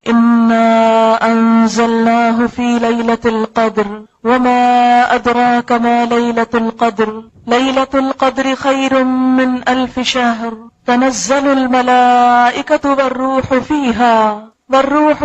انا انزلناه في ليلة القدر وما ادراك ما ليلة القدر ليلة القدر خير من 1000 شهر تنزل الملائكة والروح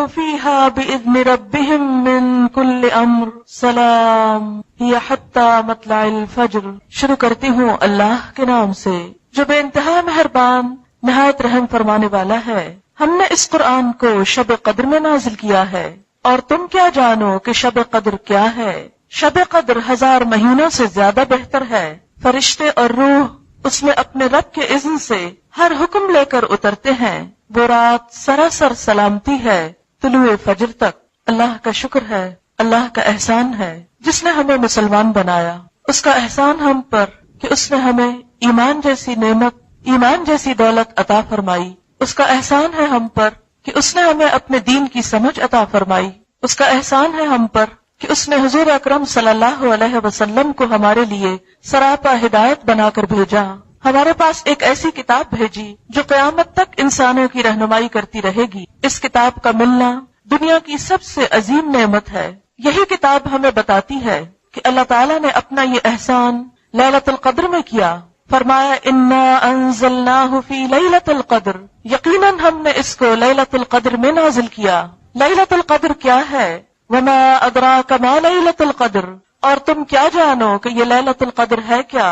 فيها بإذن ربهم من كل امر سلام هي حتى مطلع الفجر۔ شروع کرتی ہوں اللہ کے نام سے جو بے انتہا مہربان نہایت رحم فرمانے والا ہے۔ ہم نے اس قرآن کو شب قدر میں نازل کیا ہے، اور تم کیا جانو کہ شب قدر کیا ہے؟ شب قدر 1000 مہینوں سے زیادہ بہتر ہے۔ فرشتے اور روح اس میں اپنے رب کے اذن سے ہر حکم لے کر اترتے ہیں۔ وہ رات سراسر سلامتی ہے طلوع فجر تک۔ اللہ کا شکر ہے، اللہ کا احسان ہے جس نے ہمیں مسلمان بنایا۔ اس کا احسان ہم پر کہ اس نے ہمیں ایمان جیسی نعمت، ایمان جیسی دولت عطا فرمائی۔ اس کا احسان ہے ہم پر کہ اس نے ہمیں اپنے دین کی سمجھ عطا فرمائی۔ اس کا احسان ہے ہم پر کہ اس نے حضور اکرم صلی اللہ علیہ وسلم کو ہمارے لیے سراپا ہدایت بنا کر بھیجا۔ ہمارے پاس ایک ایسی کتاب بھیجی جو قیامت تک انسانوں کی رہنمائی کرتی رہے گی۔ اس کتاب کا ملنا دنیا کی سب سے عظیم نعمت ہے۔ یہی کتاب ہمیں بتاتی ہے کہ اللہ تعالیٰ نے اپنا یہ احسان لیلۃ القدر میں کیا۔ فرمایا انا انزلناہ فی لیلۃ القدر، یقیناً ہم نے اس کو لیلۃ القدر میں نازل کیا۔ لیلۃ القدر کیا ہے؟ وما ادراک ما لیلۃ القدر، اور تم کیا جانو کہ یہ لیلۃ القدر ہے کیا؟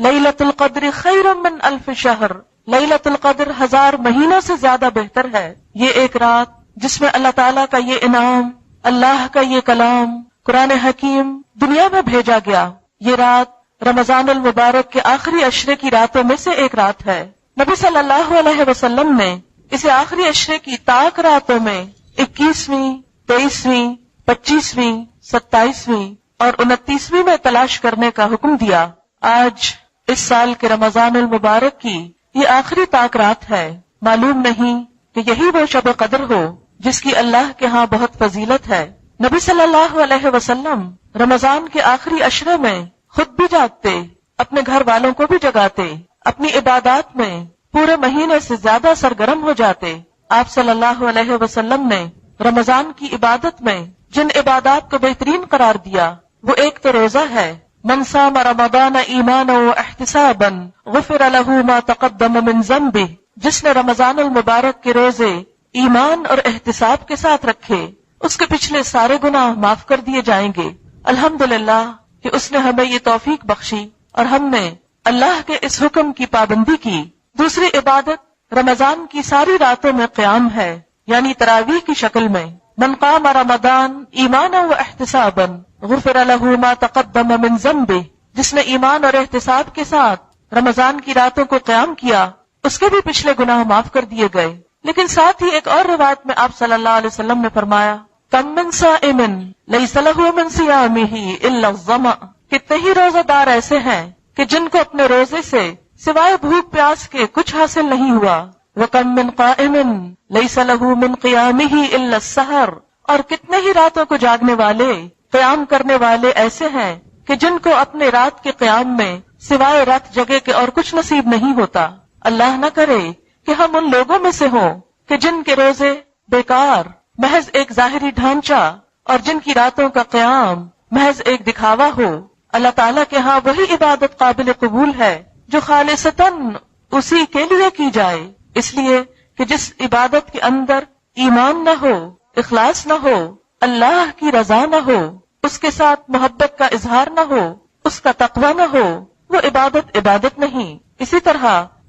لیلۃ القدر خیر من 1000 شہر، لیلۃ القدر 1000 مہینوں سے زیادہ بہتر ہے۔ یہ ایک رات جس میں اللہ تعالیٰ کا یہ انعام، اللہ کا یہ کلام قرآن حکیم دنیا میں بھیجا گیا۔ یہ رات رمضان المبارک کے آخری عشرے کی راتوں میں سے ایک رات ہے۔ نبی صلی اللہ علیہ وسلم نے اسے آخری عشرے کی طاق راتوں میں 21ویں، 23ویں، 25ویں، 27ویں اور 29ویں میں تلاش کرنے کا حکم دیا۔ آج اس سال کے رمضان المبارک کی یہ آخری طاق رات ہے۔ معلوم نہیں کہ یہی وہ شب قدر ہو جس کی اللہ کے ہاں بہت فضیلت ہے۔ نبی صلی اللہ علیہ وسلم رمضان کے آخری عشرے میں خود بھی جاگتے، اپنے گھر والوں کو بھی جگاتے، اپنی عبادات میں پورے مہینے سے زیادہ سرگرم ہو جاتے۔ آپ صلی اللہ علیہ وسلم نے رمضان کی عبادت میں جن عبادات کو بہترین قرار دیا وہ ایک تو روزہ ہے۔ من صام رمضان ایمانا واحتسابا غفر له ما تقدم من ذنبه، جس نے رمضان المبارک کے روزے ایمان اور احتساب کے ساتھ رکھے اس کے پچھلے سارے گناہ معاف کر دیے جائیں گے۔ الحمدللہ کہ اس نے ہمیں یہ توفیق بخشی اور ہم نے اللہ کے اس حکم کی پابندی کی۔ دوسری عبادت رمضان کی ساری راتوں میں قیام ہے، یعنی تراویح کی شکل میں۔ من قام رمضان ایمانا واحتسابا غفر له ما تقدم من ذنبه، جس نے ایمان اور احتساب کے ساتھ رمضان کی راتوں کو قیام کیا اس کے بھی پچھلے گناہ معاف کر دیے گئے۔ لیکن ساتھ ہی ایک اور روایت میں آپ صلی اللہ علیہ وسلم نے فرمایا کم من صائم لیس له من صیامه الا الظمأ، کتنے ہی روزہ دار ایسے ہیں کہ جن کو اپنے روزے سے سوائے بھوک پیاس کے کچھ حاصل نہیں ہوا۔ وَكَم مِّن قَائِمٍ لَيْسَ لَهُ مِّن قِيَامِهِ إِلَّا السَّحَرُ، اور کتنے ہی راتوں کو جاگنے والے، قیام کرنے والے ایسے ہیں کہ جن کو اپنے رات کے قیام میں سوائے رات جگے کے اور کچھ نصیب نہیں ہوتا۔ اللہ نہ کرے کہ ہم ان لوگوں میں سے ہوں کہ جن کے روزے بیکار، محض ایک ظاہری ڈھانچہ، اور جن کی راتوں کا قیام محض ایک دکھاوا ہو۔ اللہ تعالیٰ کے ہاں وہی عبادت قابل قبول ہے جو خالصتاً اسی کے لیے کی جائے، اس لیے کہ جس عبادت کے اندر ایمان نہ ہو، اخلاص نہ ہو، اللہ کی رضا نہ ہو، اس کے ساتھ محبت کا اظہار نہ ہو، اس کا تقوی نہ ہو، وہ عبادت نہیں۔ اسی طرح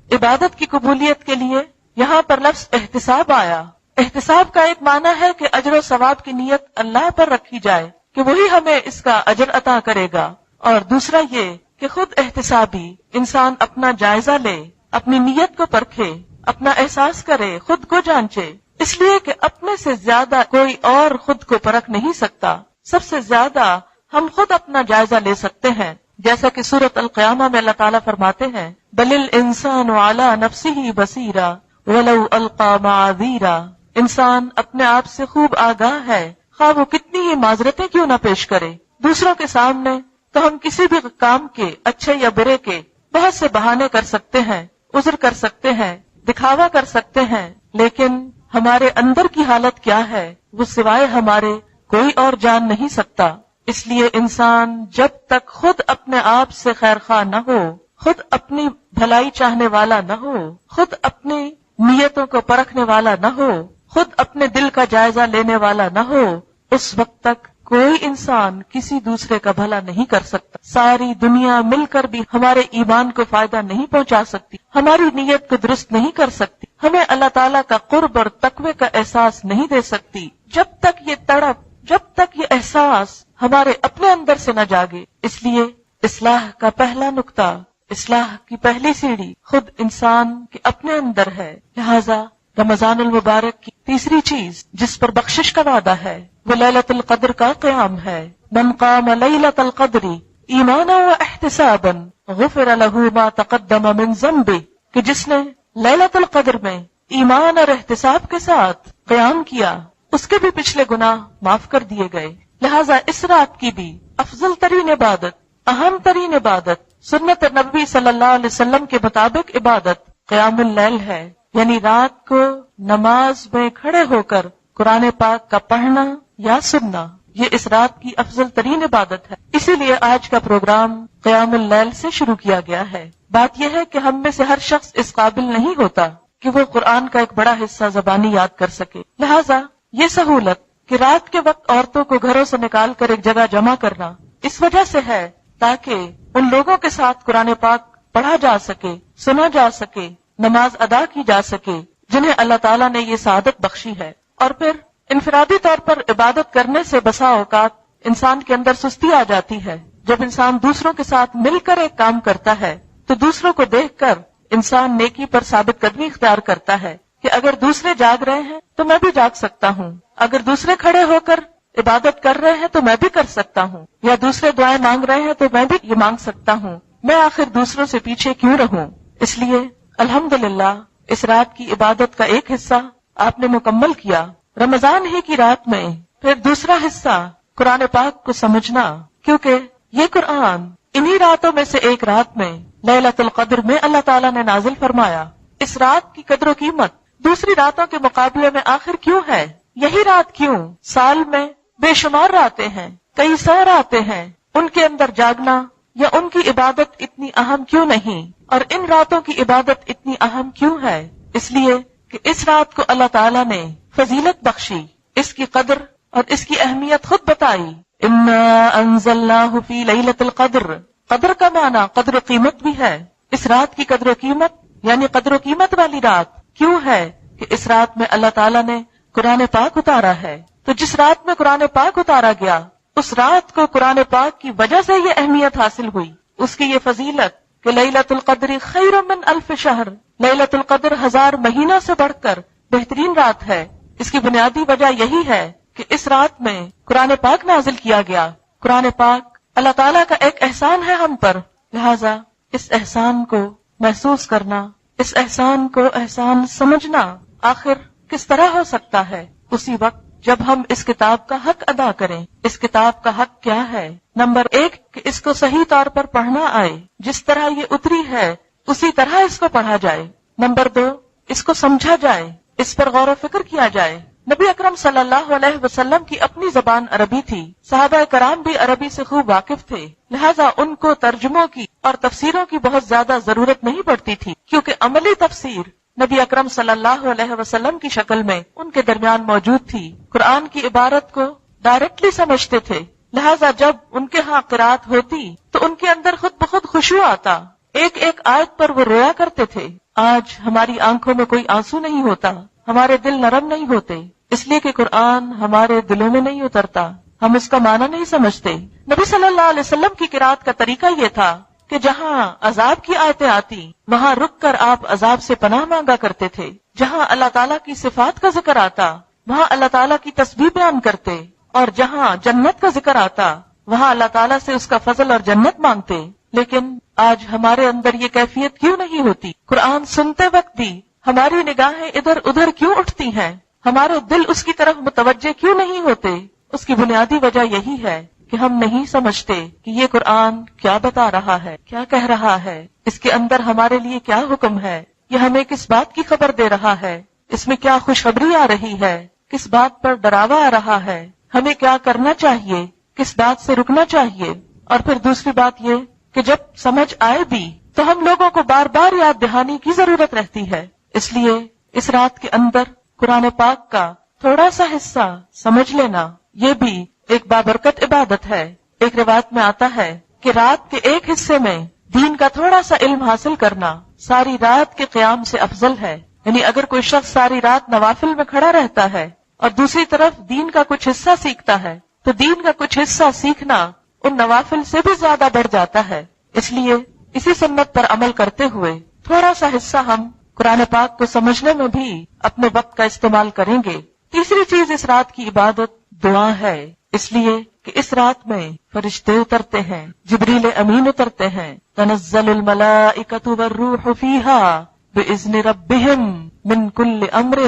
عبادت کی قبولیت کے لیے یہاں پر لفظ احتساب آیا۔ احتساب کا ایک معنی ہے کہ اجر و ثواب کی نیت اللہ پر رکھی جائے کہ وہی ہمیں اس کا اجر عطا کرے گا، اور دوسرا یہ کہ خود احتسابی انسان اپنا جائزہ لے، اپنی نیت کو پرکھے، اپنا احساس کرے، خود کو جانچے، اس لیے کہ اپنے سے زیادہ کوئی اور خود کو پرکھ نہیں سکتا۔ سب سے زیادہ ہم خود اپنا جائزہ لے سکتے ہیں، جیسا کہ سورۃ القیامہ میں اللہ تعالیٰ فرماتے ہیں بل الانسان علی نفسہ بصیرا ولو القی معاذیرا، انسان اپنے آپ سے خوب آگاہ ہے، خواہ وہ کتنی ہی معذرتیں کیوں نہ پیش کرے۔ دوسروں کے سامنے تو ہم کسی بھی کام کے، اچھے یا برے کے، بہت سے بہانے کر سکتے ہیں، عذر کر سکتے ہیں، دکھاوا کر سکتے ہیں، لیکن ہمارے اندر کی حالت کیا ہے وہ سوائے ہمارے کوئی اور جان نہیں سکتا۔ اس لیے انسان جب تک خود اپنے آپ سے خیر خواہ نہ ہو، خود اپنی بھلائی چاہنے والا نہ ہو، خود اپنی نیتوں کو پرکھنے والا نہ ہو، خود اپنے دل کا جائزہ لینے والا نہ ہو، اس وقت تک کوئی انسان کسی دوسرے کا بھلا نہیں کر سکتا۔ ساری دنیا مل کر بھی ہمارے ایمان کو فائدہ نہیں پہنچا سکتی، ہماری نیت کو درست نہیں کر سکتی، ہمیں اللہ تعالیٰ کا قرب اور تقوی کا احساس نہیں دے سکتی، جب تک یہ تڑپ، جب تک یہ احساس ہمارے اپنے اندر سے نہ جاگے۔ اس لیے اصلاح کا پہلا نقطہ، اصلاح کی پہلی سیڑھی خود انسان کے اپنے اندر ہے۔ لہذا رمضان المبارک کی تیسری چیز جس پر بخشش کا وعدہ ہے وہ لیلۃ القدر کا قیام ہے۔ من قام لیلۃ القدر ایمانا و احتسابا غفر له ما تقدم من ذنبه، کہ جس نے لیلۃ القدر میں ایمان اور احتساب کے ساتھ قیام کیا اس کے بھی پچھلے گناہ معاف کر دیے گئے۔ لہذا اس رات کی بھی افضل ترین عبادت، اہم ترین عبادت، سنت نبوی صلی اللہ علیہ وسلم کے مطابق عبادت قیام اللیل ہے، یعنی رات کو نماز میں کھڑے ہو کر قرآن پاک کا پڑھنا یا سننا، یہ اس رات کی افضل ترین عبادت ہے۔ اسی لیے آج کا پروگرام قیام اللیل سے شروع کیا گیا ہے۔ بات یہ ہے کہ ہم میں سے ہر شخص اس قابل نہیں ہوتا کہ وہ قرآن کا ایک بڑا حصہ زبانی یاد کر سکے، لہذا یہ سہولت کہ رات کے وقت عورتوں کو گھروں سے نکال کر ایک جگہ جمع کرنا اس وجہ سے ہے تاکہ ان لوگوں کے ساتھ قرآن پاک پڑھا جا سکے، سنا جا سکے، نماز ادا کی جا سکے جنہیں اللہ تعالیٰ نے یہ سعادت بخشی ہے۔ اور پھر انفرادی طور پر عبادت کرنے سے بسا اوقات انسان کے اندر سستی آ جاتی ہے۔ جب انسان دوسروں کے ساتھ مل کر ایک کام کرتا ہے تو دوسروں کو دیکھ کر انسان نیکی پر ثابت قدمی اختیار کرتا ہے کہ اگر دوسرے جاگ رہے ہیں تو میں بھی جاگ سکتا ہوں، اگر دوسرے کھڑے ہو کر عبادت کر رہے ہیں تو میں بھی کر سکتا ہوں، یا دوسرے دعائیں مانگ رہے ہیں تو میں بھی یہ مانگ سکتا ہوں، میں آخر دوسروں سے پیچھے کیوں رہوں۔ اس لیے الحمدللہ اس رات کی عبادت کا ایک حصہ آپ نے مکمل کیا رمضان ہی کی رات میں، پھر دوسرا حصہ قرآن پاک کو سمجھنا، کیونکہ یہ قرآن انہی راتوں میں سے ایک رات میں لیلۃ القدر میں اللہ تعالیٰ نے نازل فرمایا۔ اس رات کی قدر و قیمت دوسری راتوں کے مقابلے میں آخر کیوں ہے؟ یہی رات کیوں؟ سال میں بے شمار راتیں ہیں، کئی سو راتیں ہیں، ان کے اندر جاگنا یا ان کی عبادت اتنی اہم کیوں نہیں؟ اور ان راتوں کی عبادت اتنی اہم کیوں ہے؟ اس لیے کہ اس رات کو اللہ تعالیٰ نے فضیلت بخشی، اس کی قدر اور اس کی اہمیت خود بتائی۔ اِنَّا أَنزَلْنَاهُ فِي لَيْلَةِ الْقَدْرِ، قدر کا معنی قدر و قیمت بھی ہے۔ اس رات کی قدر و قیمت یعنی قدر و قیمت والی رات کیوں ہے کہ اس رات میں اللہ تعالیٰ نے قرآن پاک اتارا ہے۔ تو جس رات میں قرآن پاک اتارا گیا اس رات کو قرآن پاک کی وجہ سے یہ اہمیت حاصل ہوئی، اس کی یہ فضیلت کہ لیلۃ القدر خیر من الف شہر، لیلۃ القدر 1000 مہینوں سے بڑھ کر بہترین رات ہے۔ اس کی بنیادی وجہ یہی ہے کہ اس رات میں قرآن پاک نازل کیا گیا۔ قرآن پاک اللہ تعالیٰ کا ایک احسان ہے ہم پر، لہذا اس احسان کو محسوس کرنا، اس احسان کو احسان سمجھنا آخر کس طرح ہو سکتا ہے؟ اسی وقت جب ہم اس کتاب کا حق ادا کریں۔ اس کتاب کا حق کیا ہے؟ نمبر 1 کہ اس کو صحیح طور پر پڑھنا آئے، جس طرح یہ اتری ہے اسی طرح اس کو پڑھا جائے۔ نمبر 2 اس کو سمجھا جائے، اس پر غور و فکر کیا جائے۔ نبی اکرم صلی اللہ علیہ وسلم کی اپنی زبان عربی تھی، صحابہ کرام بھی عربی سے خوب واقف تھے، لہذا ان کو ترجموں کی اور تفسیروں کی بہت زیادہ ضرورت نہیں پڑتی تھی، کیونکہ عملی تفسیر نبی اکرم صلی اللہ علیہ وسلم کی شکل میں ان کے درمیان موجود تھی۔ قرآن کی عبارت کو ڈائریکٹلی سمجھتے تھے، لہذا جب ان کے ہاں قرات ہوتی تو ان کے اندر خود بخود خشوع آتا، ایک ایک آیت پر وہ رویا کرتے تھے۔ آج ہماری آنکھوں میں کوئی آنسو نہیں ہوتا، ہمارے دل نرم نہیں ہوتے، اس لیے کہ قرآن ہمارے دلوں میں نہیں اترتا، ہم اس کا معنی نہیں سمجھتے۔ نبی صلی اللہ علیہ وسلم کی قرات کا طریقہ یہ تھا کہ جہاں عذاب کی آیتیں آتی وہاں رک کر آپ عذاب سے پناہ مانگا کرتے تھے، جہاں اللہ تعالیٰ کی صفات کا ذکر آتا وہاں اللہ تعالیٰ کی تسبیح بیان کرتے، اور جہاں جنت کا ذکر آتا وہاں اللہ تعالیٰ سے اس کا فضل اور جنت مانگتے۔ لیکن آج ہمارے اندر یہ کیفیت کیوں نہیں ہوتی؟ قرآن سنتے وقت بھی ہماری نگاہیں ادھر ادھر کیوں اٹھتی ہیں؟ ہمارے دل اس کی طرف متوجہ کیوں نہیں ہوتے؟ اس کی بنیادی وجہ یہی ہے کہ ہم نہیں سمجھتے کہ یہ قرآن کیا بتا رہا ہے، کیا کہہ رہا ہے، اس کے اندر ہمارے لیے کیا حکم ہے، یہ ہمیں کس بات کی خبر دے رہا ہے۔ اس میں کیا خوشخبری آ رہی ہے، کس بات پر ڈراوا آ رہا ہے، ہمیں کیا کرنا چاہیے، کس بات سے رکنا چاہیے۔ اور پھر دوسری بات یہ کہ جب سمجھ آئے بھی تو ہم لوگوں کو بار بار یاد دہانی کی ضرورت رہتی ہے۔ اس لیے اس رات کے اندر قرآن پاک کا تھوڑا سا حصہ سمجھ لینا یہ بھی ایک بابرکت عبادت ہے۔ ایک روایت میں آتا ہے کہ رات کے ایک حصے میں دین کا تھوڑا سا علم حاصل کرنا ساری رات کے قیام سے افضل ہے۔ یعنی اگر کوئی شخص ساری رات نوافل میں کھڑا رہتا ہے اور دوسری طرف دین کا کچھ حصہ سیکھتا ہے تو دین کا کچھ حصہ سیکھنا ان نوافل سے بھی زیادہ بڑھ جاتا ہے۔ اس لیے اسی سنت پر عمل کرتے ہوئے تھوڑا سا حصہ ہم قرآن پاک کو سمجھنے میں بھی اپنے وقت کا استعمال کریں گے۔ تیسری چیز اس رات کی عبادت دعا ہے، اس لیے کہ اس رات میں فرشتے اترتے ہیں، جبریل امین اترتے ہیں، تنزل الملائکۃ والروح فیہا بإذن ربہم من کل امر،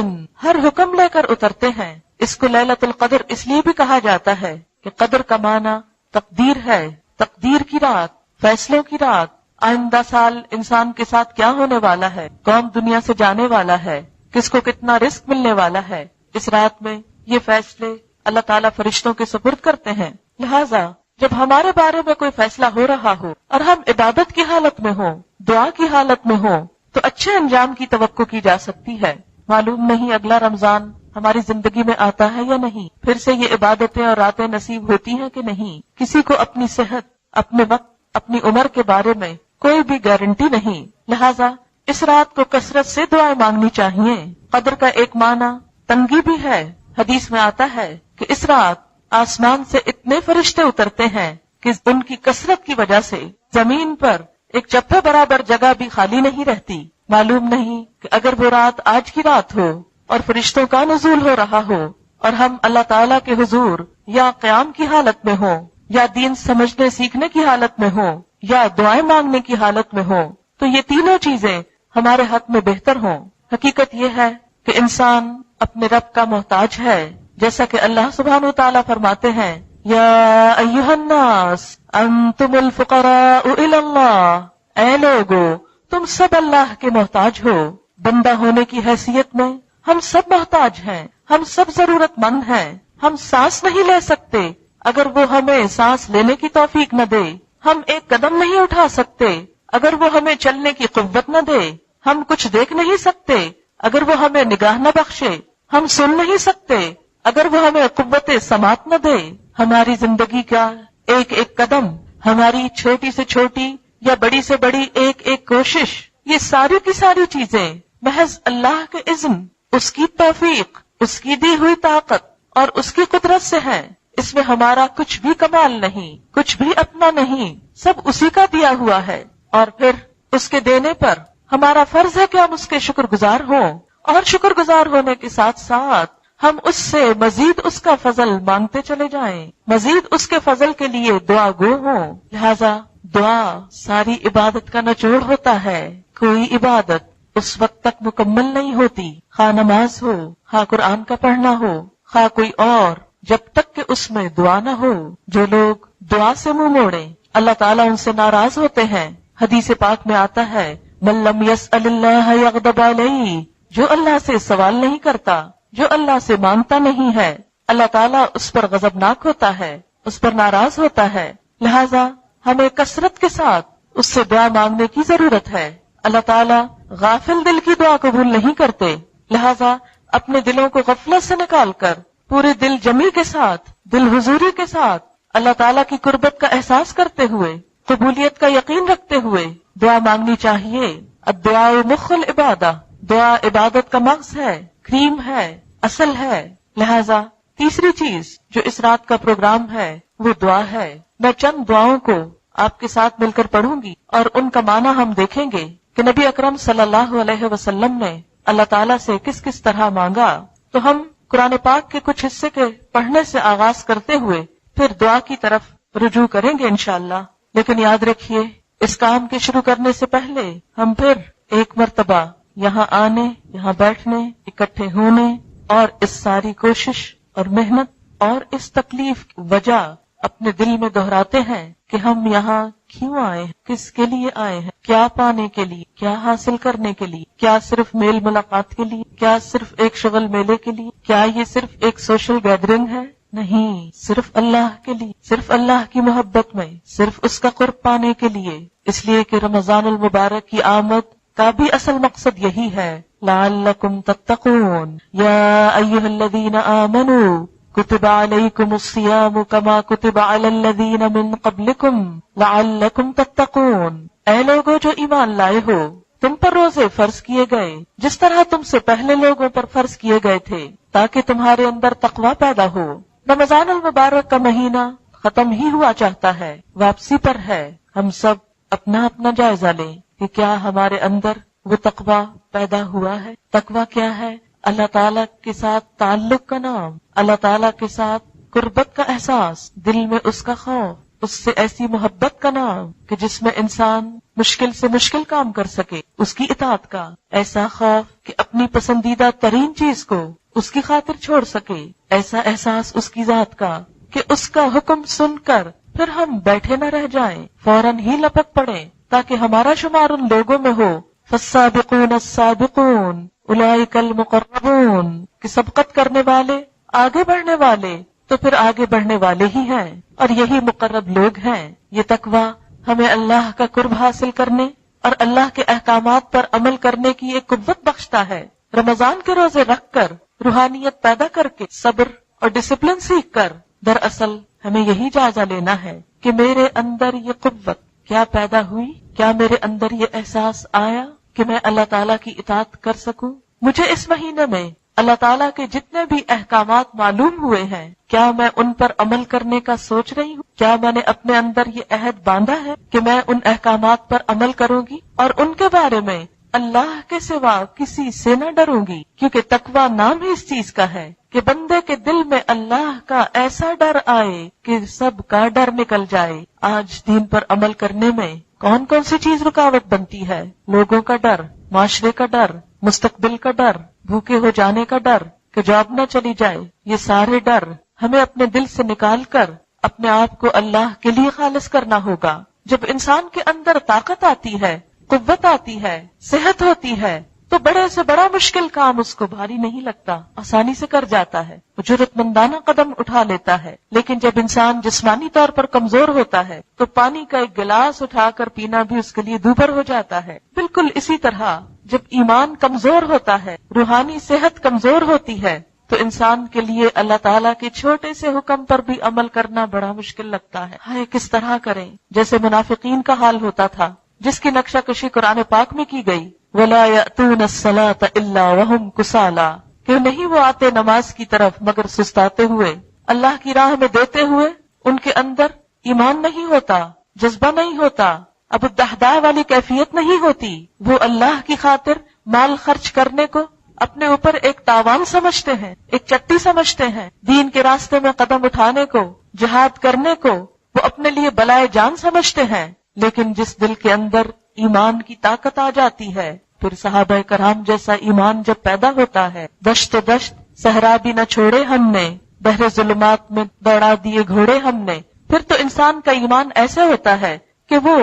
ہر حکم لے کر اترتے ہیں۔ اس کو لیلۃ القدر اس لیے بھی کہا جاتا ہے کہ قدر کا معنی تقدیر ہے، تقدیر کی رات، فیصلوں کی رات، آئندہ سال انسان کے ساتھ کیا ہونے والا ہے، کون دنیا سے جانے والا ہے، کس کو کتنا رزق ملنے والا ہے۔ اس رات میں یہ فیصلے اللہ تعالیٰ فرشتوں کے سپرد کرتے ہیں۔ لہٰذا جب ہمارے بارے میں کوئی فیصلہ ہو رہا ہو اور ہم عبادت کی حالت میں ہوں، دعا کی حالت میں ہوں، تو اچھے انجام کی توقع کی جا سکتی ہے۔ معلوم نہیں اگلا رمضان ہماری زندگی میں آتا ہے یا نہیں، پھر سے یہ عبادتیں اور راتیں نصیب ہوتی ہیں کہ نہیں۔ کسی کو اپنی صحت، اپنے وقت، اپنی عمر کے بارے میں کوئی بھی گارنٹی نہیں، لہٰذا اس رات کو کثرت سے دعائیں مانگنی چاہیے۔ قدر کا ایک معنی تنگی بھی ہے۔ حدیث میں آتا ہے کہ اس رات آسمان سے اتنے فرشتے اترتے ہیں کہ ان کی کثرت کی وجہ سے زمین پر ایک چپے برابر جگہ بھی خالی نہیں رہتی۔ معلوم نہیں کہ اگر وہ رات آج کی رات ہو اور فرشتوں کا نزول ہو رہا ہو اور ہم اللہ تعالیٰ کے حضور یا قیام کی حالت میں ہوں یا دین سمجھنے سیکھنے کی حالت میں ہوں یا دعائیں مانگنے کی حالت میں ہوں، تو یہ تینوں چیزیں ہمارے حق میں بہتر ہوں۔ حقیقت یہ ہے کہ انسان اپنے رب کا محتاج ہے، جیسا کہ اللہ سبحانہ وتعالیٰ فرماتے ہیں یا ایھا الناس انتم الفقراء الی اللہ، اے لوگو تم سب اللہ کے محتاج ہو۔ بندہ ہونے کی حیثیت میں ہم سب محتاج ہیں، ہم سب ضرورت مند ہیں۔ ہم سانس نہیں لے سکتے اگر وہ ہمیں سانس لینے کی توفیق نہ دے، ہم ایک قدم نہیں اٹھا سکتے اگر وہ ہمیں چلنے کی قوت نہ دے، ہم کچھ دیکھ نہیں سکتے اگر وہ ہمیں نگاہ نہ بخشے، ہم سن نہیں سکتے اگر وہ ہمیں قوت سماعت نہ دے۔ ہماری زندگی کا ایک ایک قدم، ہماری چھوٹی سے چھوٹی یا بڑی سے بڑی ایک ایک کوشش، یہ ساری کی ساری چیزیں محض اللہ کے اذن، اس کی توفیق، اس کی دی ہوئی طاقت اور اس کی قدرت سے ہیں۔ اس میں ہمارا کچھ بھی کمال نہیں، کچھ بھی اپنا نہیں، سب اسی کا دیا ہوا ہے۔ اور پھر اس کے دینے پر ہمارا فرض ہے کہ ہم اس کے شکر گزار ہوں، اور شکر گزار ہونے کے ساتھ ساتھ ہم اس سے مزید اس کا فضل مانگتے چلے جائیں، مزید اس کے فضل کے لیے دعا گو ہوں۔ لہذا دعا ساری عبادت کا نچوڑ ہوتا ہے۔ کوئی عبادت اس وقت تک مکمل نہیں ہوتی، خواہ نماز ہو، خواہ قرآن کا پڑھنا ہو، خواہ کوئی اور، جب تک کہ اس میں دعا نہ ہو۔ جو لوگ دعا سے منہ موڑیں اللہ تعالیٰ ان سے ناراض ہوتے ہیں۔ حدیث پاک میں آتا ہے من لم یسأل اللہ یغضب علیہ، جو اللہ سے سوال نہیں کرتا، جو اللہ سے مانگتا نہیں ہے، اللہ تعالیٰ اس پر غضبناک ہوتا ہے، اس پر ناراض ہوتا ہے۔ لہذا ہمیں کثرت کے ساتھ اس سے دعا مانگنے کی ضرورت ہے۔ اللہ تعالیٰ غافل دل کی دعا قبول نہیں کرتے، لہذا اپنے دلوں کو غفلت سے نکال کر پورے دل جمی کے ساتھ، دل حضوری کے ساتھ اللہ تعالیٰ کی قربت کا احساس کرتے ہوئے، قبولیت کا یقین رکھتے ہوئے دعا مانگنی چاہیے۔ الدعاء مخ العبادہ، دعا عبادت کا مغز ہے، کریم ہے، اصل ہے۔ لہذا تیسری چیز جو اس رات کا پروگرام ہے وہ دعا ہے۔ میں چند دعاؤں کو آپ کے ساتھ مل کر پڑھوں گی اور ان کا معنی ہم دیکھیں گے کہ نبی اکرم صلی اللہ علیہ وسلم نے اللہ تعالیٰ سے کس کس طرح مانگا۔ تو ہم قرآن پاک کے کچھ حصے کے پڑھنے سے آغاز کرتے ہوئے پھر دعا کی طرف رجوع کریں گے انشاءاللہ۔ لیکن یاد رکھیے اس کام کے شروع کرنے سے پہلے ہم پھر ایک مرتبہ یہاں آنے، یہاں بیٹھنے، اکٹھے ہونے اور اس ساری کوشش اور محنت اور اس تکلیف کی وجہ اپنے دل میں دہراتے ہیں کہ ہم یہاں کیوں آئے ہیں, کس کے لیے آئے ہیں, کیا پانے کے لیے, کیا حاصل کرنے کے لیے, کیا صرف میل ملاقات کے لیے, کیا صرف ایک شغل میلے کے لیے, کیا یہ صرف ایک سوشل گیدرنگ ہے؟ نہیں, صرف اللہ کے لیے, صرف اللہ کی محبت میں, صرف اس کا قرب پانے کے لیے. اس لیے کہ رمضان المبارک کی آمد کا بھی اصل مقصد یہی ہے, لعلکم تتقون یا ایھا الذین آمنوا کتب علیکم الصیام کما کتب علی الذین من قبلکم لعلکم تتقون. اے لوگو جو ایمان لائے ہو, تم پر روزے فرض کیے گئے جس طرح تم سے پہلے لوگوں پر فرض کیے گئے تھے, تاکہ تمہارے اندر تقوی پیدا ہو. رمضان المبارک کا مہینہ ختم ہی ہوا چاہتا ہے, واپسی پر ہے. ہم سب اپنا اپنا جائزہ لیں کہ کیا ہمارے اندر وہ تقوی پیدا ہوا ہے. تقوی کیا ہے؟ اللہ تعالیٰ کے ساتھ تعلق کا نام, اللہ تعالیٰ کے ساتھ قربت کا احساس, دل میں اس کا خوف, اس سے ایسی محبت کا نام کہ جس میں انسان مشکل سے مشکل کام کر سکے, اس کی اطاعت کا ایسا خوف کہ اپنی پسندیدہ ترین چیز کو اس کی خاطر چھوڑ سکے, ایسا احساس اس کی ذات کا کہ اس کا حکم سن کر پھر ہم بیٹھے نہ رہ جائیں, فوراً ہی لپک پڑیں تاکہ ہمارا شمار ان لوگوں میں ہو. فالسابقون السابقون اولئک المقربون, کہ سبقت کرنے والے, آگے بڑھنے والے تو پھر آگے بڑھنے والے ہی ہیں, اور یہی مقرب لوگ ہیں. یہ تقوی ہمیں اللہ کا قرب حاصل کرنے اور اللہ کے احکامات پر عمل کرنے کی ایک قوت بخشتا ہے. رمضان کے روزے رکھ کر, روحانیت پیدا کر کے, صبر اور ڈسپلن سیکھ کر, دراصل ہمیں یہی جائزہ لینا ہے کہ میرے اندر یہ قوت کیا پیدا ہوئی, کیا میرے اندر یہ احساس آیا کہ میں اللہ تعالیٰ کی اطاعت کر سکوں. مجھے اس مہینے میں اللہ تعالیٰ کے جتنے بھی احکامات معلوم ہوئے ہیں, کیا میں ان پر عمل کرنے کا سوچ رہی ہوں؟ کیا میں نے اپنے اندر یہ عہد باندھا ہے کہ میں ان احکامات پر عمل کروں گی اور ان کے بارے میں اللہ کے سوا کسی سے نہ ڈروں گی؟ کیونکہ تقوی نام ہی اس چیز کا ہے کہ بندے کے دل میں اللہ کا ایسا ڈر آئے کہ سب کا ڈر نکل جائے. آج دین پر عمل کرنے میں کون کون سی چیز رکاوٹ بنتی ہے؟ لوگوں کا ڈر, معاشرے کا ڈر, مستقبل کا ڈر, بھوکے ہو جانے کا ڈر کہ جاب نہ چلی جائے. یہ سارے ڈر ہمیں اپنے دل سے نکال کر اپنے آپ کو اللہ کے لیے خالص کرنا ہوگا. جب انسان کے اندر طاقت آتی ہے, قوت آتی ہے, صحت ہوتی ہے, تو بڑے سے بڑا مشکل کام اس کو بھاری نہیں لگتا, آسانی سے کر جاتا ہے, جرأت مندانہ قدم اٹھا لیتا ہے. لیکن جب انسان جسمانی طور پر کمزور ہوتا ہے تو پانی کا ایک گلاس اٹھا کر پینا بھی اس کے لیے دوبھر ہو جاتا ہے. بالکل اسی طرح جب ایمان کمزور ہوتا ہے, روحانی صحت کمزور ہوتی ہے, تو انسان کے لیے اللہ تعالیٰ کے چھوٹے سے حکم پر بھی عمل کرنا بڑا مشکل لگتا ہے. ہائے کس طرح کریں؟ جیسے منافقین کا حال ہوتا تھا جس کی نقشہ کشی قرآن پاک میں کی گئی, وَلَا يَأْتُونَ الصَّلَاةَ إِلَّا وَهُمْ كُسَالَىٰ, کہ نہیں وہ آتے نماز کی طرف مگر سستاتے ہوئے. اللہ کی راہ میں دیتے ہوئے ان کے اندر ایمان نہیں ہوتا, جذبہ نہیں ہوتا, ابو الدحداء والی کیفیت نہیں ہوتی. وہ اللہ کی خاطر مال خرچ کرنے کو اپنے اوپر ایک تاوان سمجھتے ہیں, ایک چٹی سمجھتے ہیں. دین کے راستے میں قدم اٹھانے کو, جہاد کرنے کو وہ اپنے لیے بلائے جان سمجھتے ہیں. لیکن جس دل کے اندر ایمان کی طاقت آ جاتی ہے, پھر صحابہ کرام جیسا ایمان جب پیدا ہوتا ہے, دشت دشت صحرا بھی نہ چھوڑے ہم نے, بحر ظلمات میں دوڑا دیے گھوڑے ہم نے. پھر تو انسان کا ایمان ایسے ہوتا ہے کہ وہ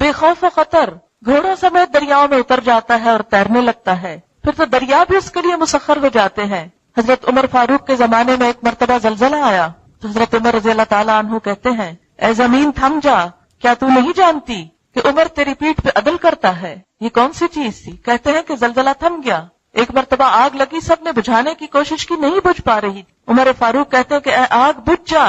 بے خوف و خطر گھوڑوں سمیت دریاؤں میں اتر جاتا ہے اور تیرنے لگتا ہے. پھر تو دریا بھی اس کے لیے مسخر ہو جاتے ہیں. حضرت عمر فاروق کے زمانے میں ایک مرتبہ زلزلہ آیا تو حضرت عمر رضی اللہ تعالیٰ عنہ کہتے ہیں, اے زمین تھم جا, کیا تو نہیں جانتی کہ عمر تیری پیٹھ پہ عدل کرتا ہے؟ یہ کون سی چیز تھی؟ کہتے ہیں کہ زلزلہ تھم گیا, ایک مرتبہ آگ لگی, سب نے بجھانے کی کوشش کی, نہیں بجھ پا رہی. عمر فاروق کہتے ہیں کہ اے آگ بجھ جا,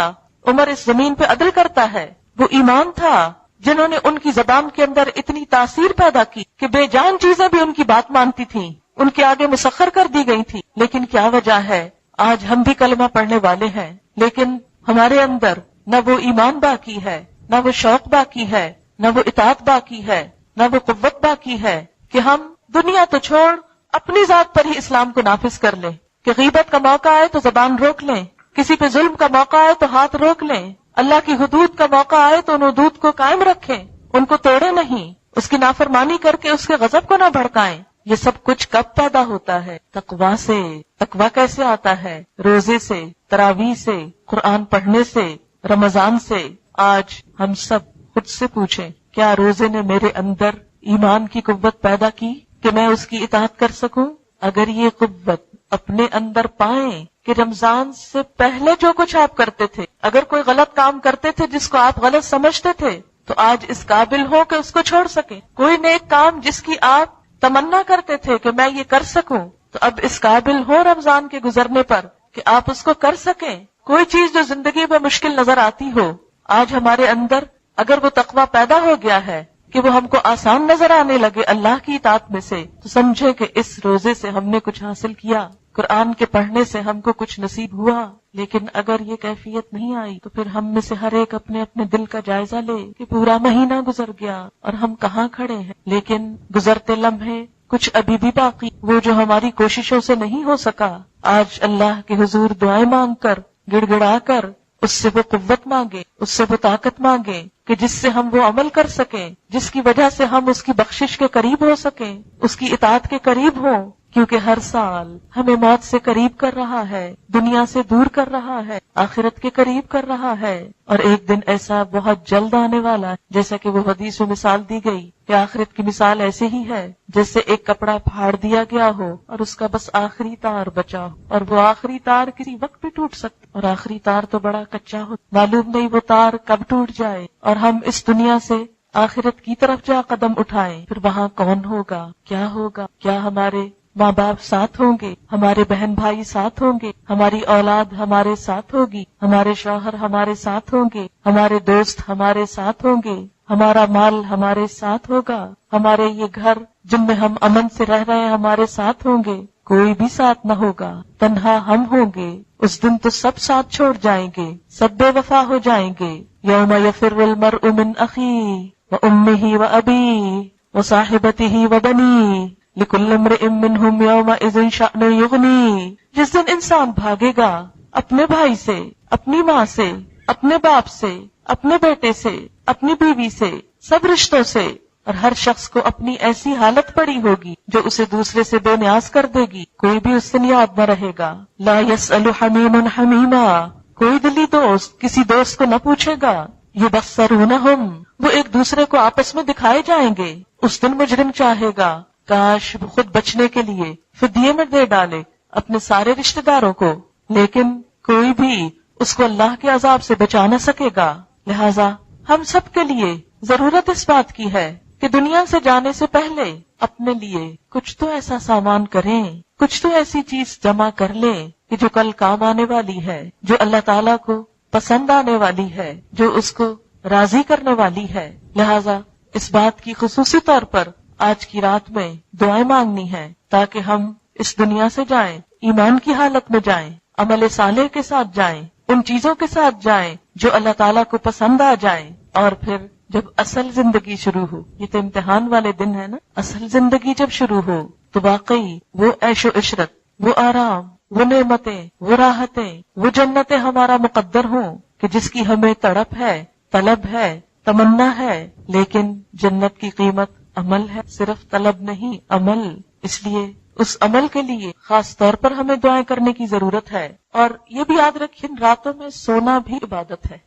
عمر اس زمین پہ عدل کرتا ہے. وہ ایمان تھا جنہوں نے ان کی زبان کے اندر اتنی تاثیر پیدا کی کہ بے جان چیزیں بھی ان کی بات مانتی تھیں, ان کے آگے مسخر کر دی گئی تھی. لیکن کیا وجہ ہے؟ آج ہم بھی کلمہ پڑھنے والے ہیں لیکن ہمارے اندر نہ وہ ایمان باقی ہے, نہ وہ شوق باقی ہے, نہ وہ اطاعت باقی ہے, نہ وہ قوت باقی ہے کہ ہم دنیا تو چھوڑ اپنی ذات پر ہی اسلام کو نافذ کر لیں. کہ غیبت کا موقع آئے تو زبان روک لیں, کسی پہ ظلم کا موقع آئے تو ہاتھ روک لیں, اللہ کی حدود کا موقع آئے تو ان حدود کو قائم رکھیں, ان کو توڑے نہیں, اس کی نافرمانی کر کے اس کے غضب کو نہ بھڑکائیں. یہ سب کچھ کب پیدا ہوتا ہے؟ تقویٰ سے. تقویٰ کیسے آتا ہے؟ روزے سے, تراویح سے, قرآن پڑھنے سے, رمضان سے. آج ہم سب خود سے پوچھیں کیا روزے نے میرے اندر ایمان کی قوت پیدا کی کہ میں اس کی اطاعت کر سکوں؟ اگر یہ قوت اپنے اندر پائیں کہ رمضان سے پہلے جو کچھ آپ کرتے تھے، اگر کوئی غلط کام کرتے تھے جس کو آپ غلط سمجھتے تھے، تو آج اس قابل ہو کہ اس کو چھوڑ سکیں۔ کوئی نیک کام جس کی آپ تمنا کرتے تھے کہ میں یہ کر سکوں، تو اب اس قابل ہو رمضان کے گزرنے پر کہ آپ اس کو کر سکیں۔ کوئی چیز جو زندگی میں مشکل نظر آتی ہو، آج ہمارے اندر اگر وہ تقویٰ پیدا ہو گیا ہے کہ وہ ہم کو آسان نظر آنے لگے اللہ کی اطاعت میں سے، تو سمجھے کہ اس روزے سے ہم نے کچھ حاصل کیا، قرآن کے پڑھنے سے ہم کو کچھ نصیب ہوا۔ لیکن اگر یہ کیفیت نہیں آئی تو پھر ہم میں سے ہر ایک اپنے اپنے دل کا جائزہ لے کہ پورا مہینہ گزر گیا اور ہم کہاں کھڑے ہیں۔ لیکن گزرتے لمحے کچھ ابھی بھی باقی، وہ جو ہماری کوششوں سے نہیں ہو سکا، آج اللہ کے حضور دعائیں مانگ کر، گڑ گڑا کر اس سے وہ قوت مانگے، اس سے وہ طاقت مانگے کہ جس سے ہم وہ عمل کر سکیں جس کی وجہ سے ہم اس کی بخشش کے قریب ہو سکیں، اس کی اطاعت کے قریب ہوں۔ کیونکہ ہر سال ہمیں موت سے قریب کر رہا ہے، دنیا سے دور کر رہا ہے، آخرت کے قریب کر رہا ہے، اور ایک دن ایسا بہت جلد آنے والا ہے، جیسا کہ وہ حدیث میں مثال دی گئی کہ آخرت کی مثال ایسے ہی ہے جیسے ایک کپڑا پھاڑ دیا گیا ہو اور اس کا بس آخری تار بچا ہو، اور وہ آخری تار کسی وقت بھی ٹوٹ سکتا، اور آخری تار تو بڑا کچا ہو، معلوم نہیں وہ تار کب ٹوٹ جائے اور ہم اس دنیا سے آخرت کی طرف جا قدم اٹھائیں۔ پھر وہاں کون ہوگا، کیا ہوگا؟ کیا ہمارے ماں باپ ساتھ ہوں گے، ہمارے بہن بھائی ساتھ ہوں گے، ہماری اولاد ہمارے ساتھ ہوگی، ہمارے شوہر ہمارے ساتھ ہوں گے، ہمارے دوست ہمارے ساتھ ہوں گے، ہمارا مال ہمارے ساتھ ہوگا، ہمارے یہ گھر جن میں ہم امن سے رہ رہے ہیں ہمارے ساتھ ہوں گے، کوئی بھی ساتھ نہ ہوگا، تنہا ہم ہوں گے۔ اس دن تو سب ساتھ چھوڑ جائیں گے، سب بے وفا ہو جائیں گے۔ یوم یفر المرء من اخیہ وامہ وابیہ وصاحبتہ وبنیہ لکل امرئ منہم یومئذ شأن یغنیہ۔ جس دن انسان بھاگے گا اپنے بھائی سے، اپنی ماں سے، اپنے باپ سے، اپنے بیٹے سے، اپنی بیوی سے، سب رشتوں سے، اور ہر شخص کو اپنی ایسی حالت پڑی ہوگی جو اسے دوسرے سے بے نیاز کر دے گی، کوئی بھی اس سے نیاز نہ رہے گا۔ لا یسأل حمیم حمیما، کوئی دلی دوست کسی دوست کو نہ پوچھے گا۔ یبصرونہم، وہ ایک دوسرے کو آپس میں دکھائے جائیں گے۔ اس دن مجرم چاہے گا کاش وہ خود بچنے کے لیے فدیے میں دے ڈالے اپنے سارے رشتہ داروں کو، لیکن کوئی بھی اس کو اللہ کے عذاب سے بچا نہ سکے گا۔ لہذا ہم سب کے لیے ضرورت اس بات کی ہے کہ دنیا سے جانے سے پہلے اپنے لیے کچھ تو ایسا سامان کریں، کچھ تو ایسی چیز جمع کر لیں کہ جو کل کام آنے والی ہے، جو اللہ تعالیٰ کو پسند آنے والی ہے، جو اس کو راضی کرنے والی ہے۔ لہذا اس بات کی خصوصی طور پر آج کی رات میں دعائیں مانگنی ہے تاکہ ہم اس دنیا سے جائیں ایمان کی حالت میں جائیں، عمل صالح کے ساتھ جائیں، ان چیزوں کے ساتھ جائیں جو اللہ تعالیٰ کو پسند آ جائیں، اور پھر جب اصل زندگی شروع ہو، یہ تو امتحان والے دن ہے نا، اصل زندگی جب شروع ہو تو واقعی وہ عیش و عشرت، وہ آرام، وہ نعمتیں، وہ راحتیں، وہ جنتیں ہمارا مقدر ہوں کہ جس کی ہمیں تڑپ ہے، طلب ہے، تمنا ہے۔ لیکن جنت کی قیمت عمل ہے، صرف طلب نہیں، عمل۔ اس لیے اس عمل کے لیے خاص طور پر ہمیں دعائیں کرنے کی ضرورت ہے، اور یہ بھی یاد رکھیں راتوں میں سونا بھی عبادت ہے۔